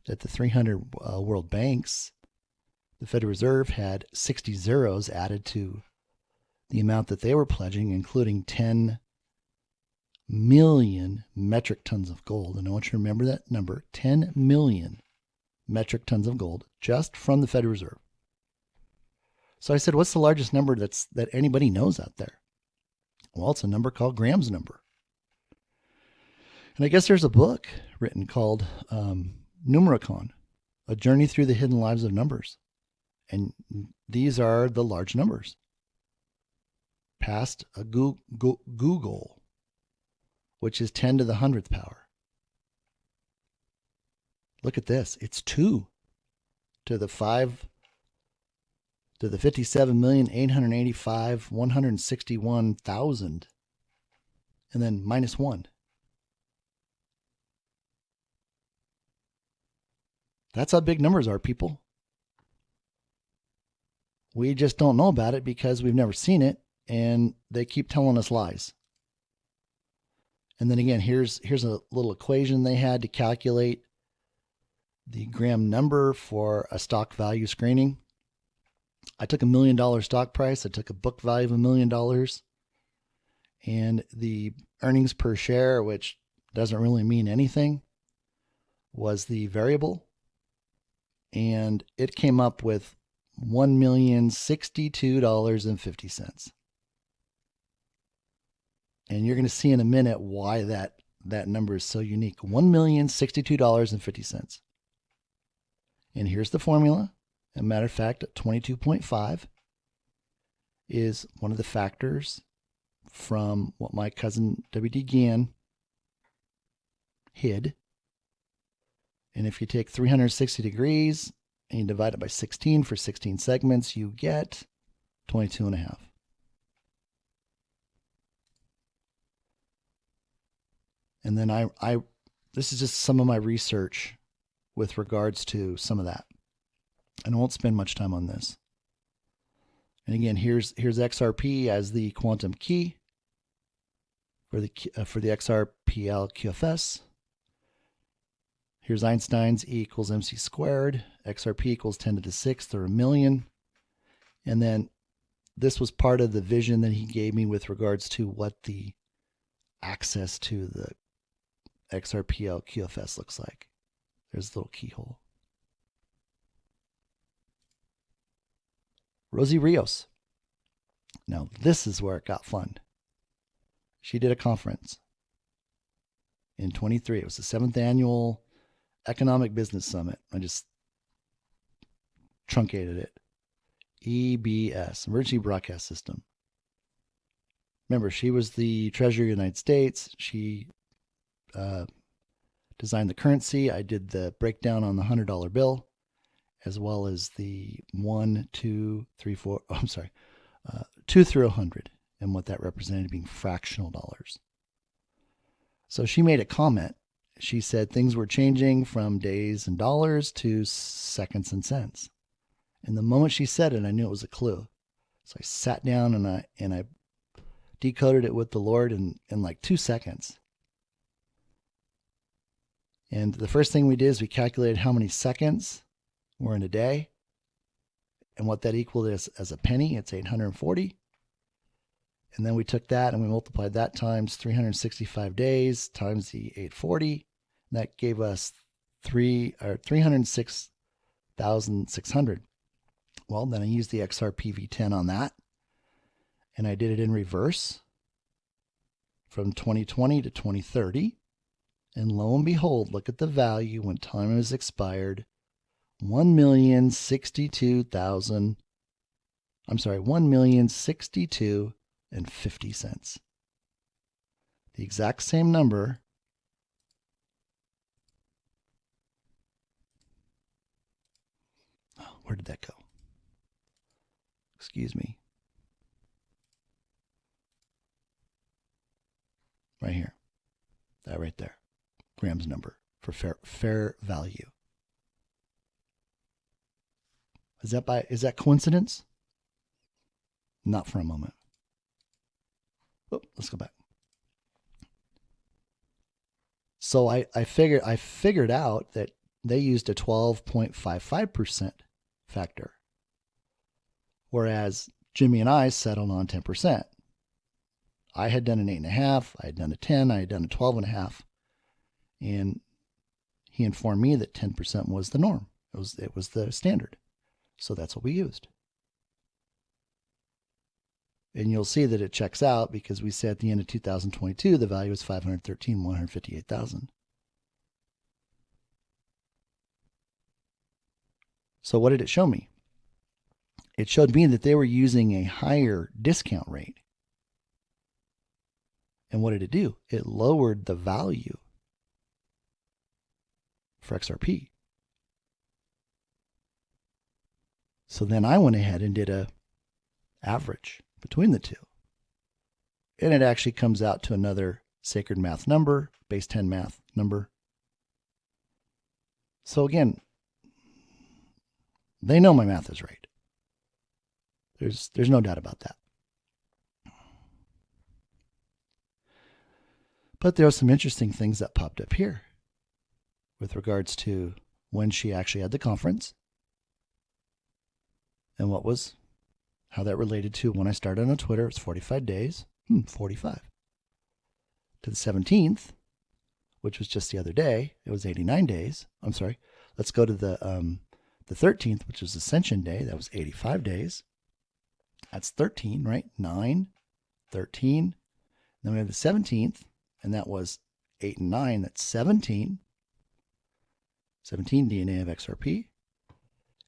A: that the 300 world banks, the Federal Reserve had 60 zeros added to the amount that they were pledging, including 10 million metric tons of gold. And I want you to remember that number, 10 million metric tons of gold, just from the Federal Reserve. So I said, what's the largest number that anybody knows out there? Well, it's a number called Graham's number. And I guess there's a book written called Numericon, A Journey Through the Hidden Lives of Numbers. And these are the large numbers. Past a Google, which is 10 to the 100th power. Look at this. It's 2 to the 5 to the 57,885,161,000, and then minus 1. That's how big numbers are, people. We just don't know about it because we've never seen it, and they keep telling us lies. And then again, here's a little equation they had to calculate the Graham number for a stock value screening. I took $1 million stock price. I took a book value of $1 million, and the earnings per share, which doesn't really mean anything, was the variable, and it came up with $1,062.50. And you're going to see in a minute why that number is so unique. $1,062.50. And here's the formula. As a matter of fact, 22.5 is one of the factors from what my cousin W.D. Gann hid. And if you take 360 degrees and you divide it by 16 for 16 segments, you get 22.5. And then this is just some of my research with regards to some of that. And I won't spend much time on this. And again, here's XRP as the quantum key for the XRPL QFS. Here's Einstein's E equals MC squared. XRP equals 10 to the 6th or a million. And then this was part of the vision that he gave me with regards to what the access to the XRPL QFS looks like. There's a little keyhole. Rosie Rios. Now this is where it got fun. She did a conference in 23. It was the 7th annual Economic Business Summit. I just truncated it. EBS, Emergency Broadcast System. Remember, she was the Treasurer of the United States. She designed the currency. I did the breakdown on the $100 bill, as well as the 1, 2, 3, 4, 2 through 100, and what that represented being fractional dollars. So she made a comment. She said things were changing from days and dollars to seconds and cents. And the moment she said it, I knew it was a clue. So I sat down and I decoded it with the Lord in like 2 seconds. And the first thing we did is we calculated how many seconds were in a day. And what that equaled is as a penny, it's 840. And then we took that and we multiplied that times 365 days times the 840. And that gave us 306,600. Well, then I used the XRP v10 on that. And I did it in reverse from 2020 to 2030. And lo and behold, look at the value when time has expired. 1,062,000. I'm sorry, 1,062.50 cents. The exact same number. Oh, where did that go? Excuse me. right here. That right there. Graham's number for fair value. Is that coincidence? Not for a moment. Oh, let's go back. So I figured out that they used a 12.55% factor, whereas Jimmy and I settled on 10%. I had done an 8.5, I had done a 10, I had done a 12.5, and he informed me that 10% was the norm. It was the standard. So that's what we used. And you'll see that it checks out because we said at the end of 2022 the value was $513,158,000. So what did it show me? It showed me that they were using a higher discount rate. And what did it do? It lowered the value for XRP. So then I went ahead and did a average between the two. And it actually comes out to another sacred math number, base 10 math number. So again, they know my math is right. There's no doubt about that. But there are some interesting things that popped up here with regards to when she actually had the conference and how that related to when I started on Twitter. It's 45 days, 45. To the 17th, which was just the other day, it was 89 days. I'm sorry. Let's go to the 13th, which was Ascension Day. That was 85 days. That's 13, right? 9, 13. Then we have the 17th, and that was 8 and 9. That's 17. 17 DNA of XRP.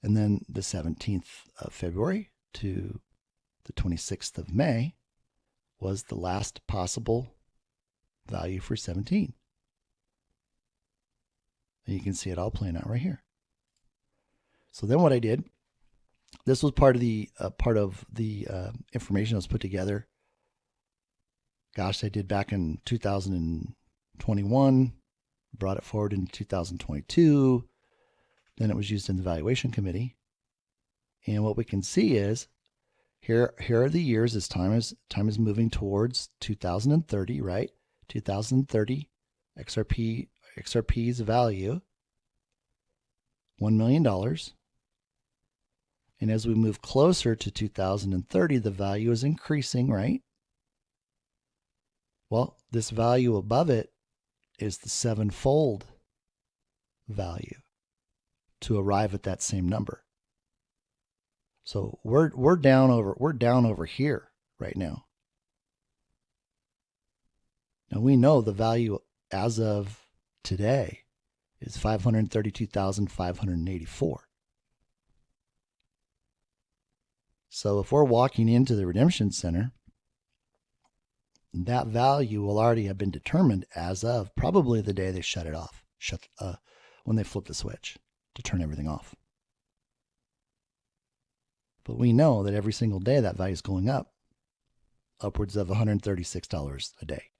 A: And then the 17th of February to the 26th of May was the last possible value for 17. And you can see it all playing out right here. So then what I did, this was part of the information that was put together. Gosh, I did back in 2021, brought it forward into 2022. Then it was used in the valuation committee. And what we can see is here are the years as time is moving towards 2030, right? 2030 XRP's value $1 million. And as we move closer to 2030, the value is increasing, right? Well, this value above it is the 7-fold value to arrive at that same number. So we're down over here right now. Now we know the value as of today is 532,584. So if we're walking into the redemption center, that value will already have been determined as of probably the day they shut it off, when they flip the switch to turn everything off. But we know that every single day that value is going up, upwards of $136 a day.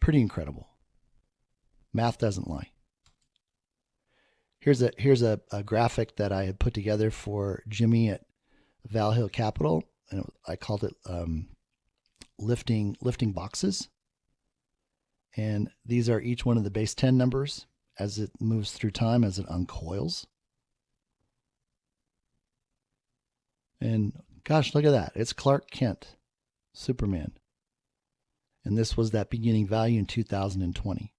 A: Pretty incredible. Math doesn't lie. Here's a graphic that I had put together for Jimmy at Valhill Capital, and I called it lifting boxes. And these are each one of the base 10 numbers as it moves through time, as it uncoils. And gosh, look at that. It's Clark Kent, Superman. And this was that beginning value in 2020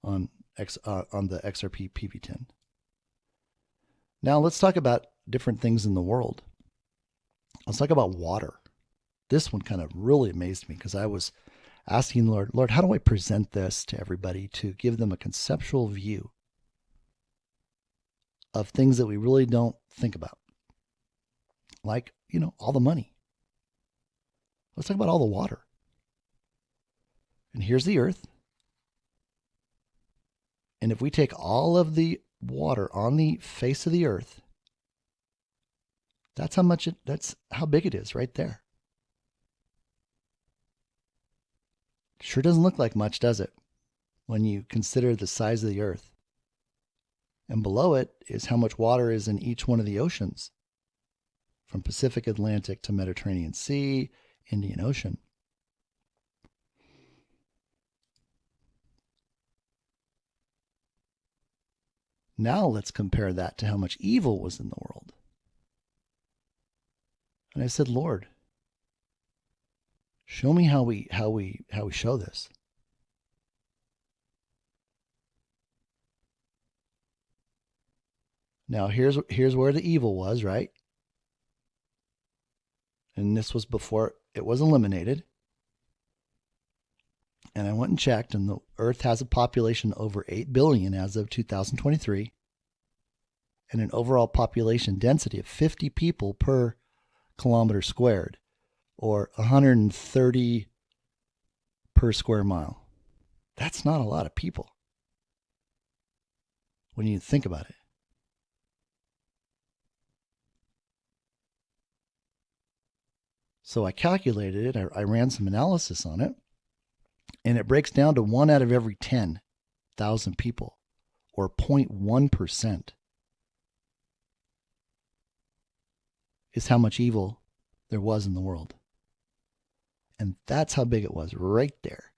A: on the XRP PP10. Now let's talk about different things in the world. Let's talk about water. This one kind of really amazed me because I was asking the Lord, how do I present this to everybody to give them a conceptual view of things that we really don't think about? Like, all the money. Let's talk about all the water. And here's the earth. And if we take all of the water on the face of the earth, That's how much that's how big it is right there. Sure doesn't look like much, does it? When you consider the size of the earth. And below it is how much water is in each one of the oceans, from Pacific, Atlantic to Mediterranean Sea, Indian Ocean. Now let's compare that to how much evil was in the world. And I said, Lord, show me how we show this. Now here's where the evil was, right? And this was before it was eliminated. And I went and checked, and the Earth has a population over 8 billion as of 2023, and an overall population density of 50 people per kilometer squared, or 130 per square mile. That's not a lot of people when you think about it. So I calculated it, I ran some analysis on it, and it breaks down to 1 out of every 10,000 people, or 0.1%, is how much evil there was in the world. And that's how big it was right there.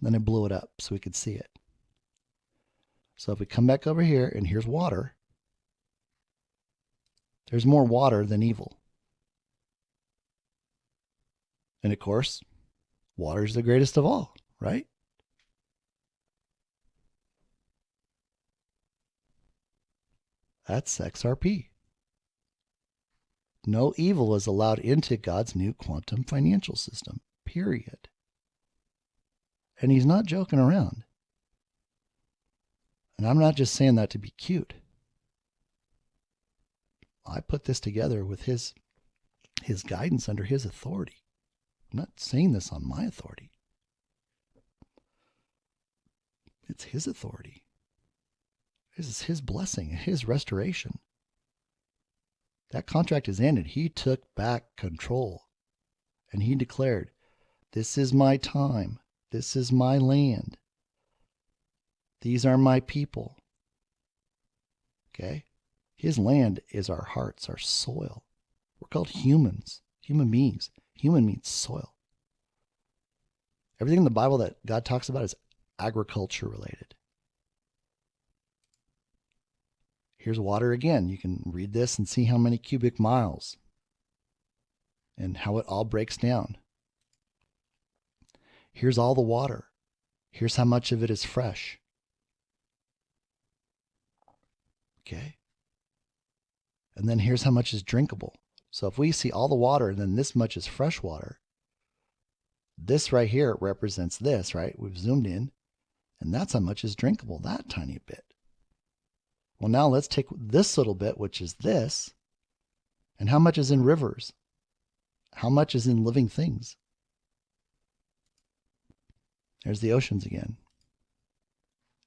A: Then I blew it up so we could see it. So if we come back over here, and here's water, there's more water than evil. And of course, water is the greatest of all, right? That's XRP. No evil is allowed into God's new quantum financial system, period. And he's not joking around. And I'm not just saying that to be cute. I put this together with his guidance under his authority. I'm not saying this on my authority. It's his authority. This is his blessing, his restoration. That contract is ended. He took back control. And he declared, this is my time. This is my land. These are my people. Okay? His land is our hearts, our soil. We're called humans, human beings. Human means soil. Everything in the Bible that God talks about is agriculture related. Here's water again. You can read this and see how many cubic miles and how it all breaks down. Here's all the water. Here's how much of it is fresh. Okay. And then here's how much is drinkable. So if we see all the water and then this much is fresh water, this right here represents this, right? We've zoomed in, and that's how much is drinkable, that tiny bit. Well, now let's take this little bit, which is this, and how much is in rivers? How much is in living things? There's the oceans again.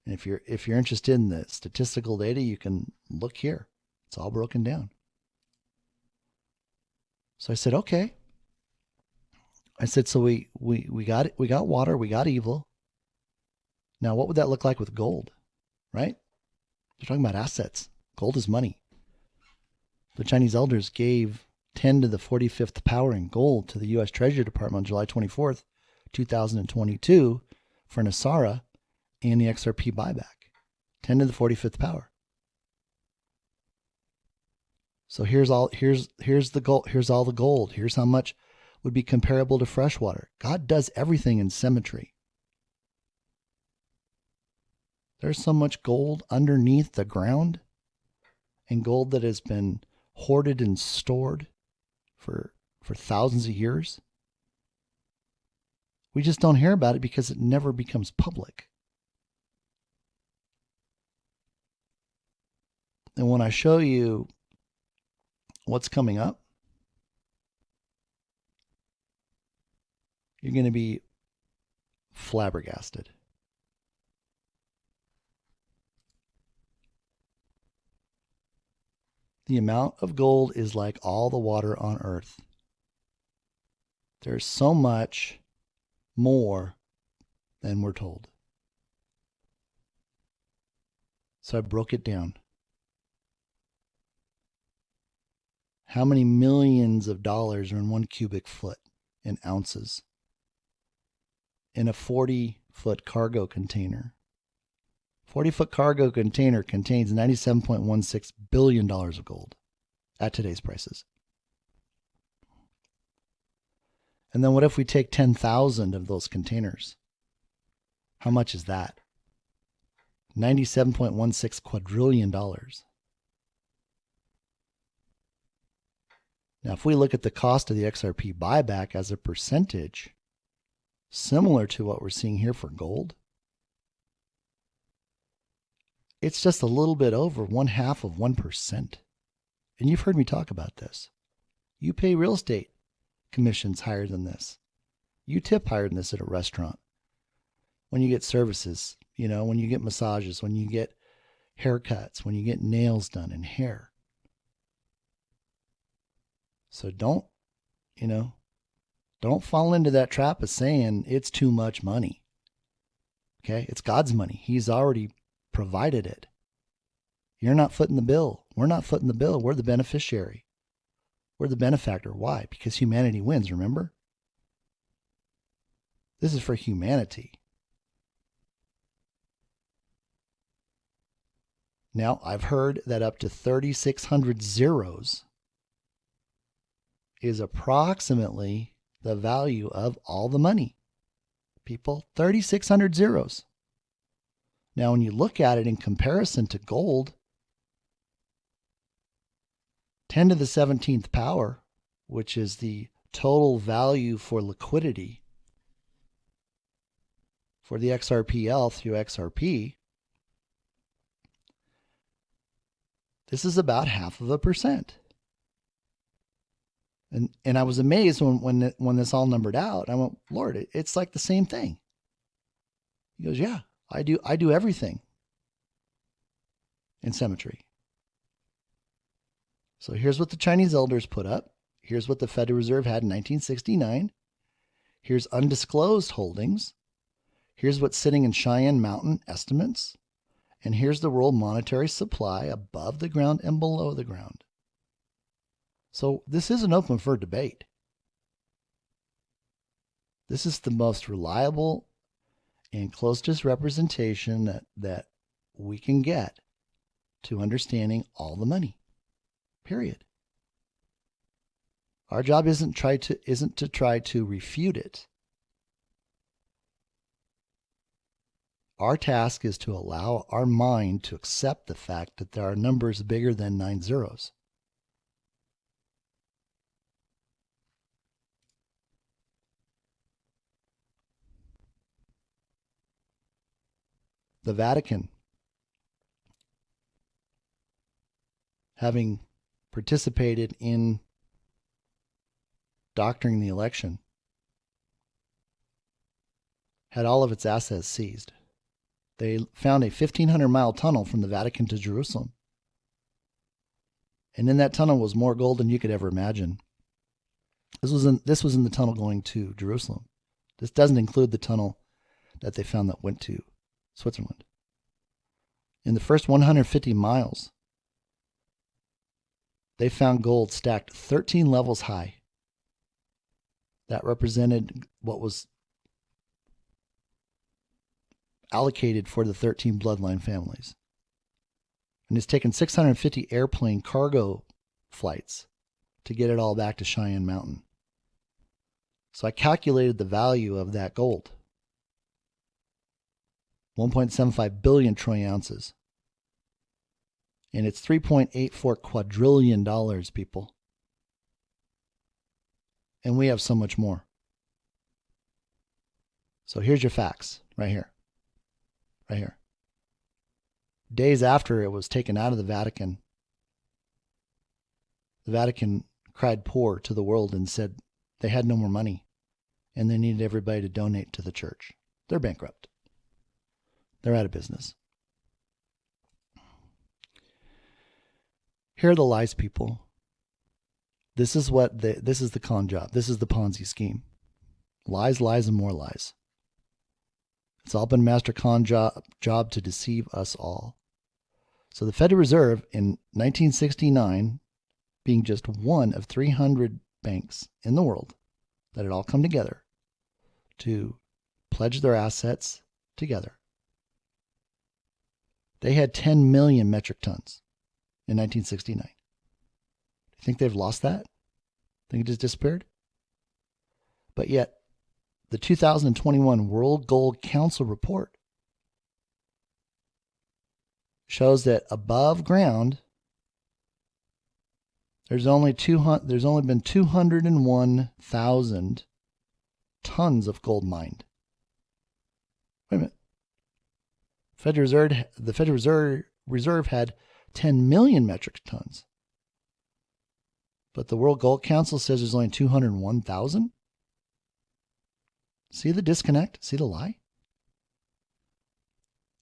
A: And if you're interested in the statistical data, you can look here. It's all broken down. So I said, okay. I said, so we got it. We got water. We got evil. Now, what would that look like with gold, right? They're talking about assets. Gold is money. The Chinese elders gave 10 to the 45th power in gold to the U.S. Treasury Department on July 24th, 2022 for Nasara and the Xrp buyback. 10 to the 45th power. So here's the gold. Here's all the gold. Here's how much would be comparable to fresh water. God does everything in symmetry. There's so much gold underneath the ground, and gold that has been hoarded and stored for thousands of years. We just don't hear about it because it never becomes public. And when I show you what's coming up, you're going to be flabbergasted. The amount of gold is like all the water on earth. There's so much more than we're told. So I broke it down. How many millions of dollars are in 1 cubic foot in ounces in a 40-foot cargo container? 40-foot cargo container contains $97.16 billion of gold at today's prices. And then what if we take 10,000 of those containers? How much is that? $97.16 quadrillion. Now, if we look at the cost of the XRP buyback as a percentage, similar to what we're seeing here for gold, it's just a little bit over 1/2 of 1%. And you've heard me talk about this. You pay real estate commissions higher than this. You tip higher than this at a restaurant. When you get services, when you get massages, when you get haircuts, when you get nails done and hair. So don't fall into that trap of saying it's too much money. Okay? It's God's money. He's already provided it. You're not footing the bill. We're not footing the bill. We're the beneficiary. We're the benefactor. Why? Because humanity wins, remember? This is for humanity. Now, I've heard that up to 3,600 zeros is approximately the value of all the money. People, 3,600 zeros. Now, when you look at it in comparison to gold, 10 to the 17th power, which is the total value for liquidity for the XRPL through XRP, this is about 0.5%. And I was amazed when this all numbered out. I went, Lord, it's like the same thing. He goes, yeah, I do everything in symmetry. So here's what the Chinese elders put up. Here's what the Federal Reserve had in 1969. Here's undisclosed holdings. Here's what's sitting in Cheyenne Mountain estimates. And here's the world monetary supply above the ground and below the ground. So this isn't open for debate. This is the most reliable and closest representation that we can get to understanding all the money. Period. Our job isn't to try to refute it. Our task is to allow our mind to accept the fact that there are numbers bigger than 9 zeros. The Vatican, having participated in doctoring the election, had all of its assets seized. They found a 1,500-mile tunnel from the Vatican to Jerusalem. And in that tunnel was more gold than you could ever imagine. This was in the tunnel going to Jerusalem. This doesn't include the tunnel that they found that went to Switzerland. In the first 150 miles, they found gold stacked 13 levels high. That represented what was allocated for the 13 bloodline families. And it's taken 650 airplane cargo flights to get it all back to Cheyenne Mountain. So I calculated the value of that gold. 1.75 billion troy ounces. And it's $3.84 quadrillion, people. And we have so much more. So here's your facts right here. Right here. Days after it was taken out of the Vatican cried poor to the world and said they had no more money and they needed everybody to donate to the church. They're bankrupt. They're out of business. Here are the lies, people. This is the con job. This is the Ponzi scheme. Lies, lies, and more lies. It's all been a master con job to deceive us all. So the Federal Reserve in 1969, being just one of 300 banks in the world that had all come together to pledge their assets together, they had 10 million metric tons in 1969. Do you think they've lost that? Think it just disappeared? But yet, the 2021 World Gold Council report shows that above ground, there's only been 201,000 tons of gold mined. Wait a minute. The Federal Reserve had 10 million metric tons. But the World Gold Council says there's only 201,000? See the disconnect? See the lie?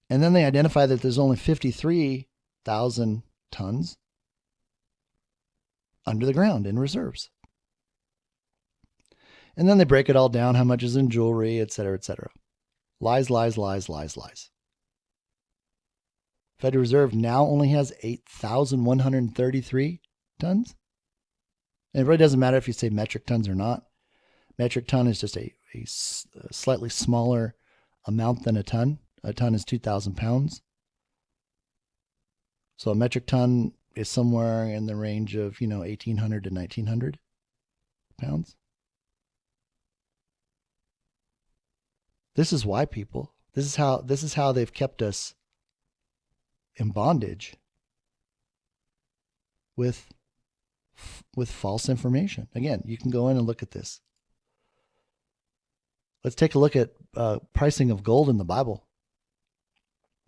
A: And then they identify that there's only 53,000 tons under the ground in reserves. And then they break it all down, how much is in jewelry, et cetera, et cetera. Lies, lies, lies, lies, lies. Federal Reserve now only has 8,133 tons. And it really doesn't matter if you say metric tons or not. Metric ton is just a slightly smaller amount than a ton. A ton is 2,000 pounds. So a metric ton is somewhere in the range of, 1,800 to 1,900 pounds. This is why, people. This is how they've kept us in bondage with false information. Again, you can go in and look at this. Let's take a look at pricing of gold in the Bible.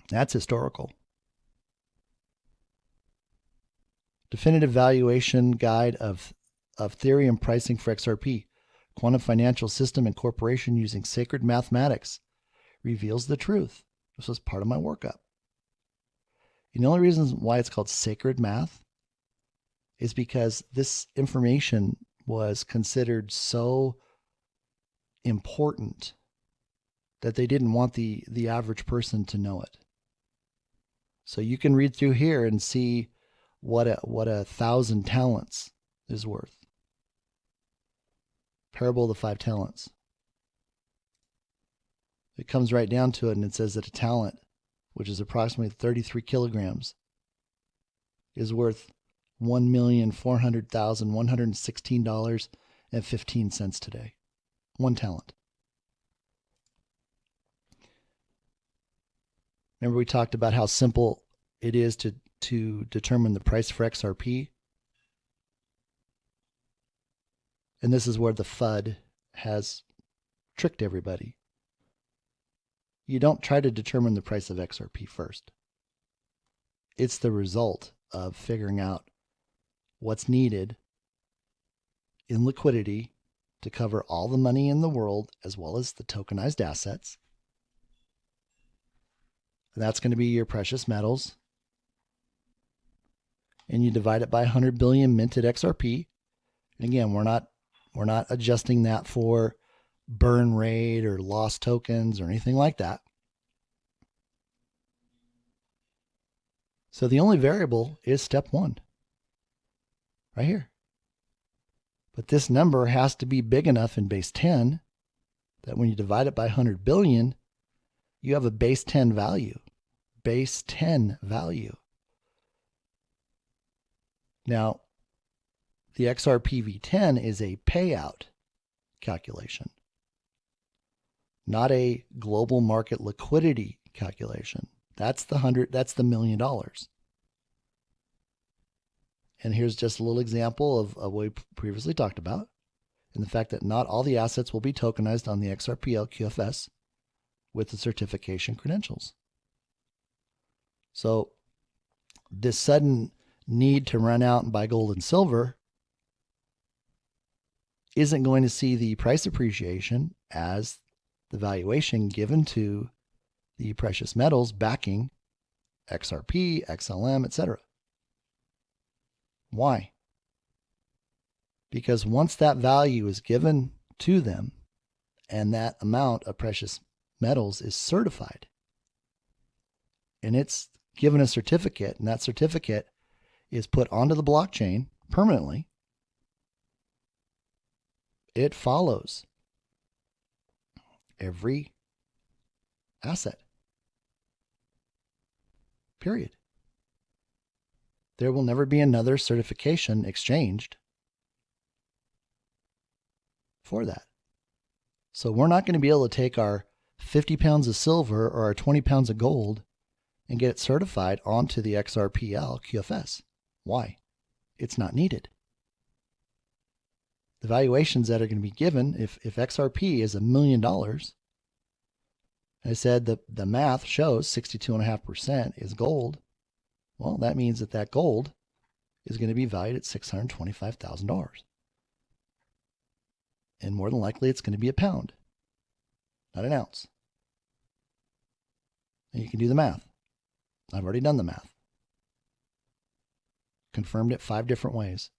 A: That's historical. Definitive Valuation Guide of Theory and Pricing for XRP, Quantum Financial System Incorporation using Sacred Mathematics, reveals the truth. This was part of my workup. And the only reason why it's called sacred math is because this information was considered so important that they didn't want the average person to know it. So you can read through here and see what a 1,000 talents is worth. Parable of the 5 talents. It comes right down to it, and it says that a talent, which is approximately 33 kilograms, is worth $1,400,116.15 today. 1 talent. Remember we talked about how simple it is to determine the price for XRP? And this is where the FUD has tricked everybody. You don't try to determine the price of XRP first. It's the result of figuring out what's needed in liquidity to cover all the money in the world as well as the tokenized assets. And that's going to be your precious metals. And you divide it by 100 billion minted XRP. And again, we're not adjusting that for burn rate or lost tokens or anything like that. So the only variable is step 1. Right here. But this number has to be big enough in base 10 that when you divide it by 100 billion, you have a base 10 value. Base 10 value. Now, the XRP v10 is a payout calculation, not a global market liquidity calculation. That's the $1 million. And here's just a little example of what we previously talked about, and the fact that not all the assets will be tokenized on the Xrpl QFS with the certification credentials. So this sudden need to run out and buy gold and silver isn't going to see the price appreciation as the valuation given to the precious metals backing XRP, XLM, etc. Why? Because once that value is given to them and that amount of precious metals is certified and it's given a certificate, and that certificate is put onto the blockchain permanently, it follows every asset. Period. There will never be another certification exchanged for that. So we're not going to be able to take our 50 pounds of silver or our 20 pounds of gold and get it certified onto the Xrpl QFS. Why? It's not needed. The valuations that are going to be given, if XRP is $1 million, I said the math shows 62.5% is gold. Well, that means that gold is going to be valued at $625,000. And more than likely, it's going to be a pound, not an ounce. And you can do the math. I've already done the math. Confirmed it 5 different ways,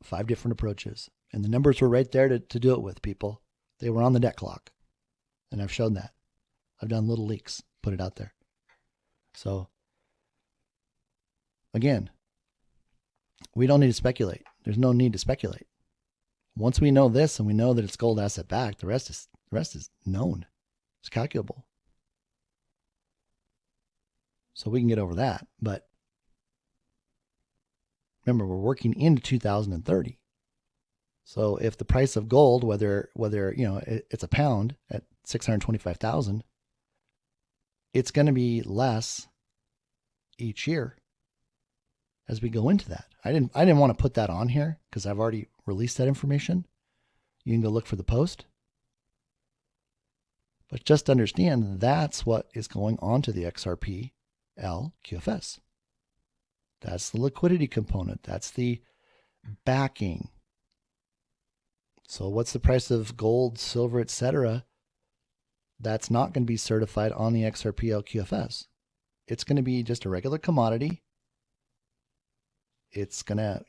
A: 5 different approaches. And the numbers were right there to do it with, people. They were on the debt clock. And I've shown that. I've done little leaks, put it out there. So, again, we don't need to speculate. There's no need to speculate. Once we know this and we know that it's gold asset backed, the rest is known. It's calculable. So we can get over that. But remember, we're working into 2030. So if the price of gold, whether it's a pound at 625,000, it's going to be less each year as we go into that. I didn't want to put that on here because I've already released that information. You can go look for the post. But just understand that's what is going on to the Xrpl QFS. That's the liquidity component. That's the backing. So what's the price of gold, silver, etc.? That's not going to be certified on the Xrpl QFS. It's going to be just a regular commodity. It's going to,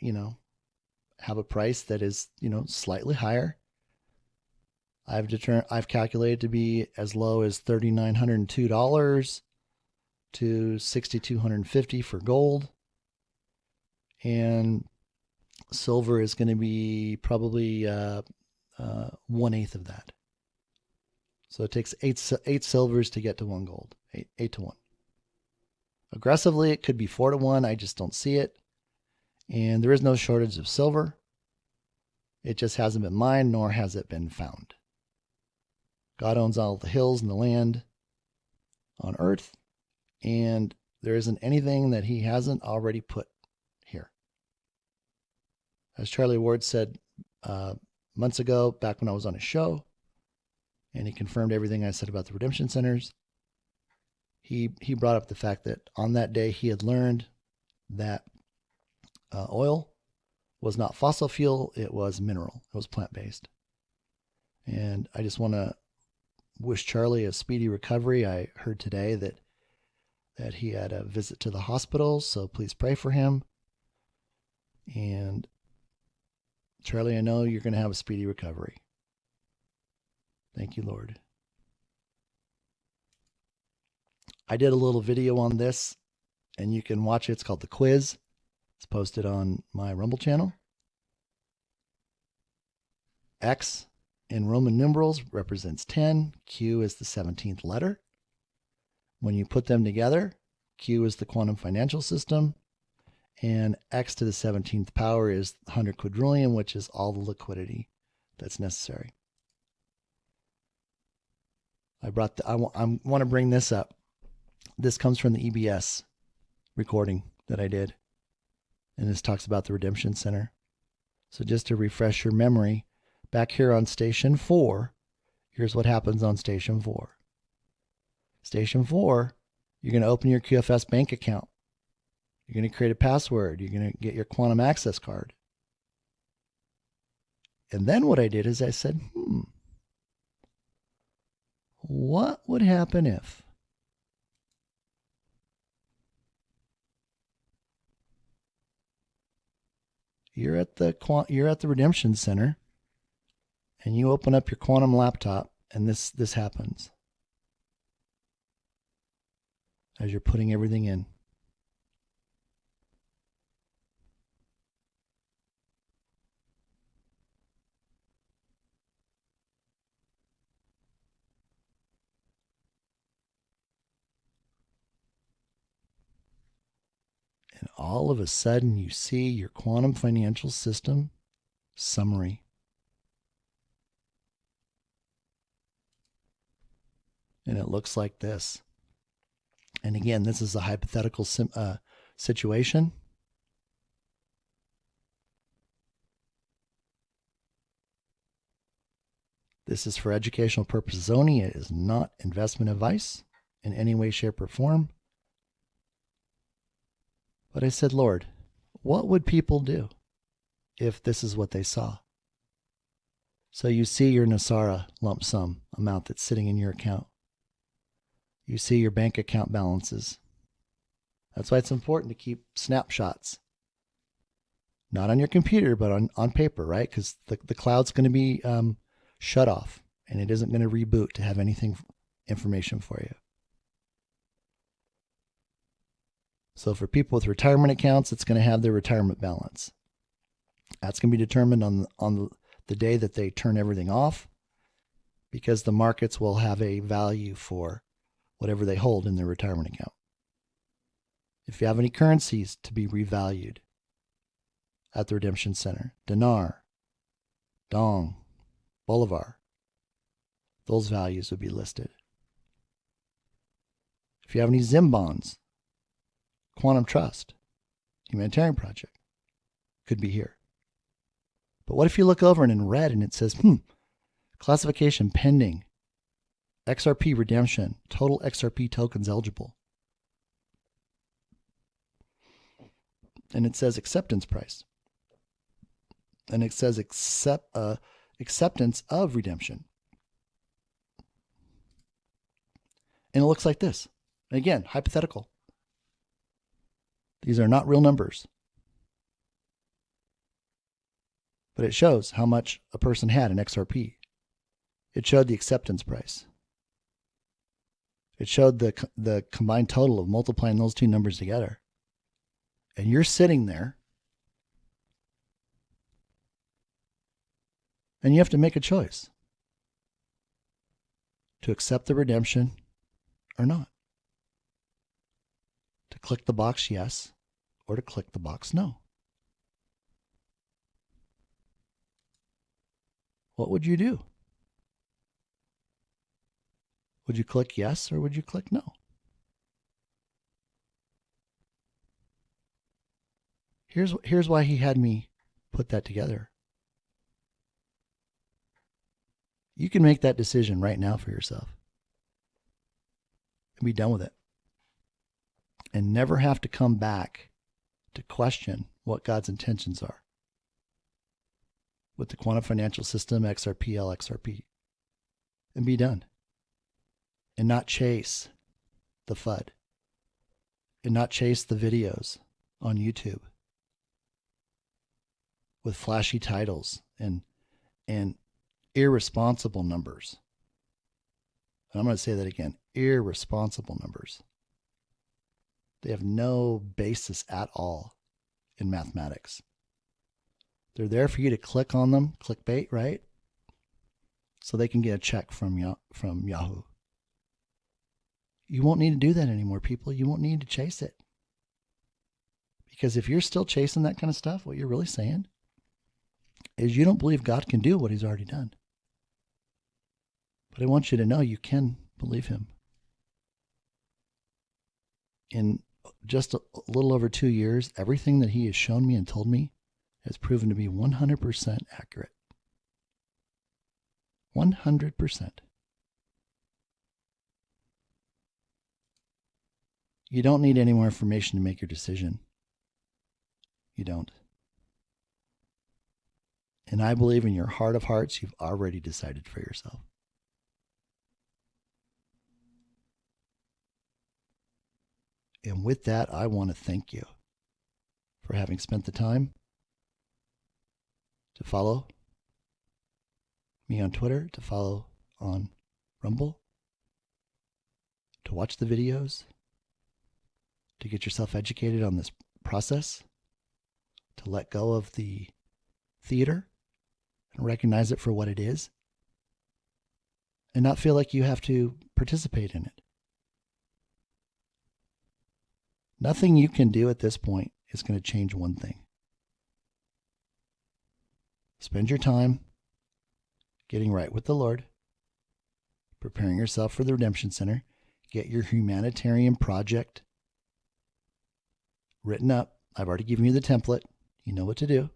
A: have a price that is, slightly higher. I've calculated to be as low as $3,902 to $6,250 for gold. And silver is going to be probably 1/8 of that. So it takes eight silvers to get to 1 gold, 8 to 1. Aggressively, it could be 4 to 1. I just don't see it. And there is no shortage of silver. It just hasn't been mined, nor has it been found. God owns all the hills and the land on earth, and there isn't anything that he hasn't already put here. As Charlie Ward said months ago, back when I was on his show, and he confirmed everything I said about the redemption centers, he brought up the fact that on that day he had learned that oil was not fossil fuel, it was mineral. It was plant-based. And I just want to wish Charlie a speedy recovery. I heard today that he had a visit to the hospital, so please pray for him. And Charlie, I know you're going to have a speedy recovery. Thank you, Lord. I did a little video on this, and you can watch it. It's called The Quiz. It's posted on my Rumble channel. X in Roman numerals represents 10. Q is the 17th letter. When you put them together, Q is the quantum financial system, and X to the 17th power is 100 quadrillion, which is all the liquidity that's necessary. I want to bring this up. This comes from the EBS recording that I did, and this talks about the Redemption Center. So just to refresh your memory, back here on Station 4, here's what happens on Station 4. Station 4, you're going to open your QFS bank account. You're going to create a password. You're going to get your quantum access card. And then what I did is I said, what would happen if you're at the redemption center, and you open up your quantum laptop, and this happens as you're putting everything in. And all of a sudden, you see your quantum financial system summary. And it looks like this. And again, this is a hypothetical situation. This is for educational purposes only. It is not investment advice in any way, shape, or form. But I said, Lord, what would people do if this is what they saw? So you see your Nasara lump sum amount that's sitting in your account. You see your bank account balances. That's why it's important to keep snapshots. Not on your computer, but on paper, right? Because the cloud's going to be shut off, and it isn't going to reboot to have information for you. So for people with retirement accounts, it's going to have their retirement balance. That's going to be determined on the day that they turn everything off, because the markets will have a value for whatever they hold in their retirement account. If you have any currencies to be revalued at the redemption center, dinar, dong, bolivar, those values would be listed. If you have any ZIM Bonds, Quantum Trust, Humanitarian Project, could be here. But what if you look over and in red and it says, classification pending, XRP redemption, total XRP tokens eligible. And it says acceptance price. And it says acceptance of redemption. And it looks like this. And again, hypothetical. These are not real numbers. But it shows how much a person had in XRP. It showed the acceptance price. It showed the combined total of multiplying those two numbers together. And you're sitting there, and you have to make a choice to accept the redemption or not. To click the box yes, or to click the box no. What would you do? Would you click yes or would you click no? Here's why he had me put that together. You can make that decision right now for yourself and be done with it. And never have to come back to question what God's intentions are with the quantum financial system, Xrpl, XRP, and be done. And not chase the FUD, and not chase the videos on YouTube with flashy titles and irresponsible numbers. And I'm going to say that again, irresponsible numbers. They have no basis at all in mathematics. They're there for you to click on them, clickbait, right? So they can get a check from Yahoo. You won't need to do that anymore, people. You won't need to chase it. Because if you're still chasing that kind of stuff, what you're really saying is you don't believe God can do what he's already done. But I want you to know you can believe him. In just a little over 2 years, everything that he has shown me and told me has proven to be 100% accurate. 100%. You don't need any more information to make your decision. You don't. And I believe in your heart of hearts, you've already decided for yourself. And with that, I want to thank you for having spent the time to follow me on Twitter, to follow on Rumble, to watch the videos, to get yourself educated on this process, to let go of the theater and recognize it for what it is, and not feel like you have to participate in it. Nothing you can do at this point is going to change one thing. Spend your time getting right with the Lord, preparing yourself for the Redemption Center. Get your Humanitarian Project written up. I've already given you the template. You know what to do.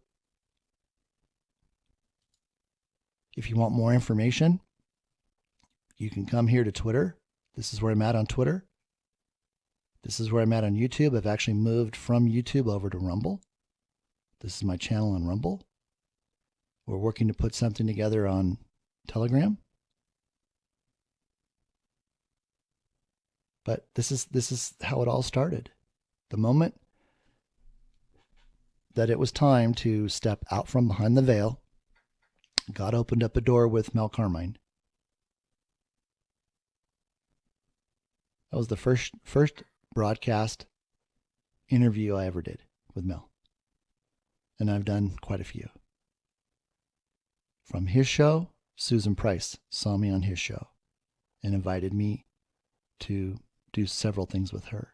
A: If you want more information, you can come here to Twitter. This is where I'm at on Twitter. This is where I'm at on YouTube. I've actually moved from YouTube over to Rumble. This is my channel on Rumble. We're working to put something together on Telegram. But this is how it all started. The moment that it was time to step out from behind the veil, God opened up a door with Mel Carmine. That was the first broadcast interview I ever did with Mel. And I've done quite a few. From his show, Susan Price saw me on his show and invited me to do several things with her.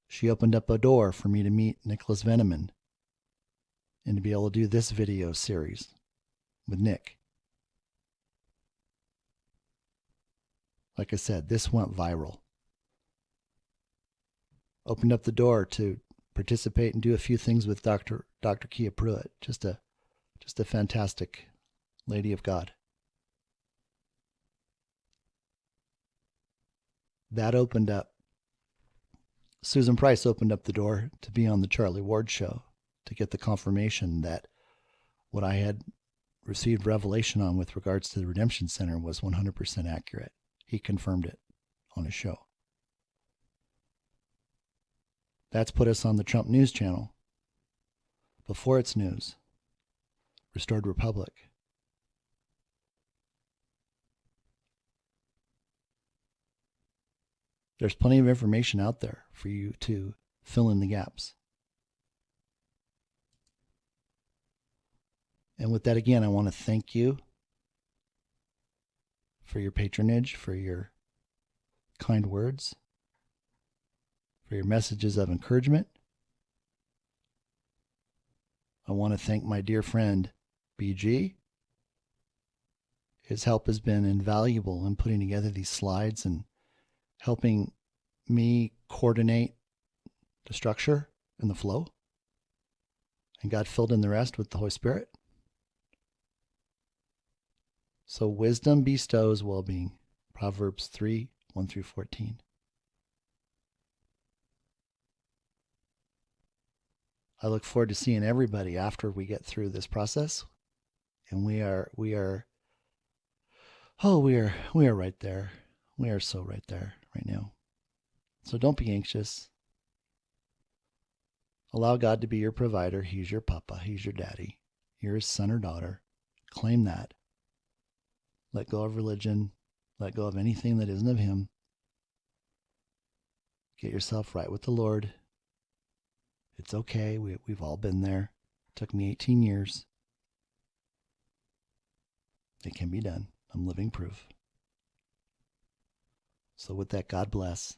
A: She opened up a door for me to meet Nicholas Veneman and to be able to do this video series with Nick. Like I said, this went viral. Opened up the door to participate and do a few things with Dr. Kia Pruitt. Just a fantastic lady of God. That opened up. Susan Price opened up the door to be on the Charlie Ward show, to get the confirmation that what I had received revelation on with regards to the Redemption Center was 100% accurate. He confirmed it on his show. That's put us on the Trump News Channel. Before its news, Restored Republic. There's plenty of information out there for you to fill in the gaps. And with that, again, I want to thank you for your patronage, for your kind words, for your messages of encouragement. I want to thank my dear friend, BG. His help has been invaluable in putting together these slides and helping me coordinate the structure and the flow. And God filled in the rest with the Holy Spirit. So wisdom bestows well-being. Proverbs 3, 1 through 14. I look forward to seeing everybody after we get through this process. And we are right there. We are so right there right now. So don't be anxious. Allow God to be your provider. He's your papa. He's your daddy. You're his son or daughter. Claim that. Let go of religion. Let go of anything that isn't of him. Get yourself right with the Lord. It's okay. We've all been there. It took me 18 years. It can be done. I'm living proof. So with that, God bless.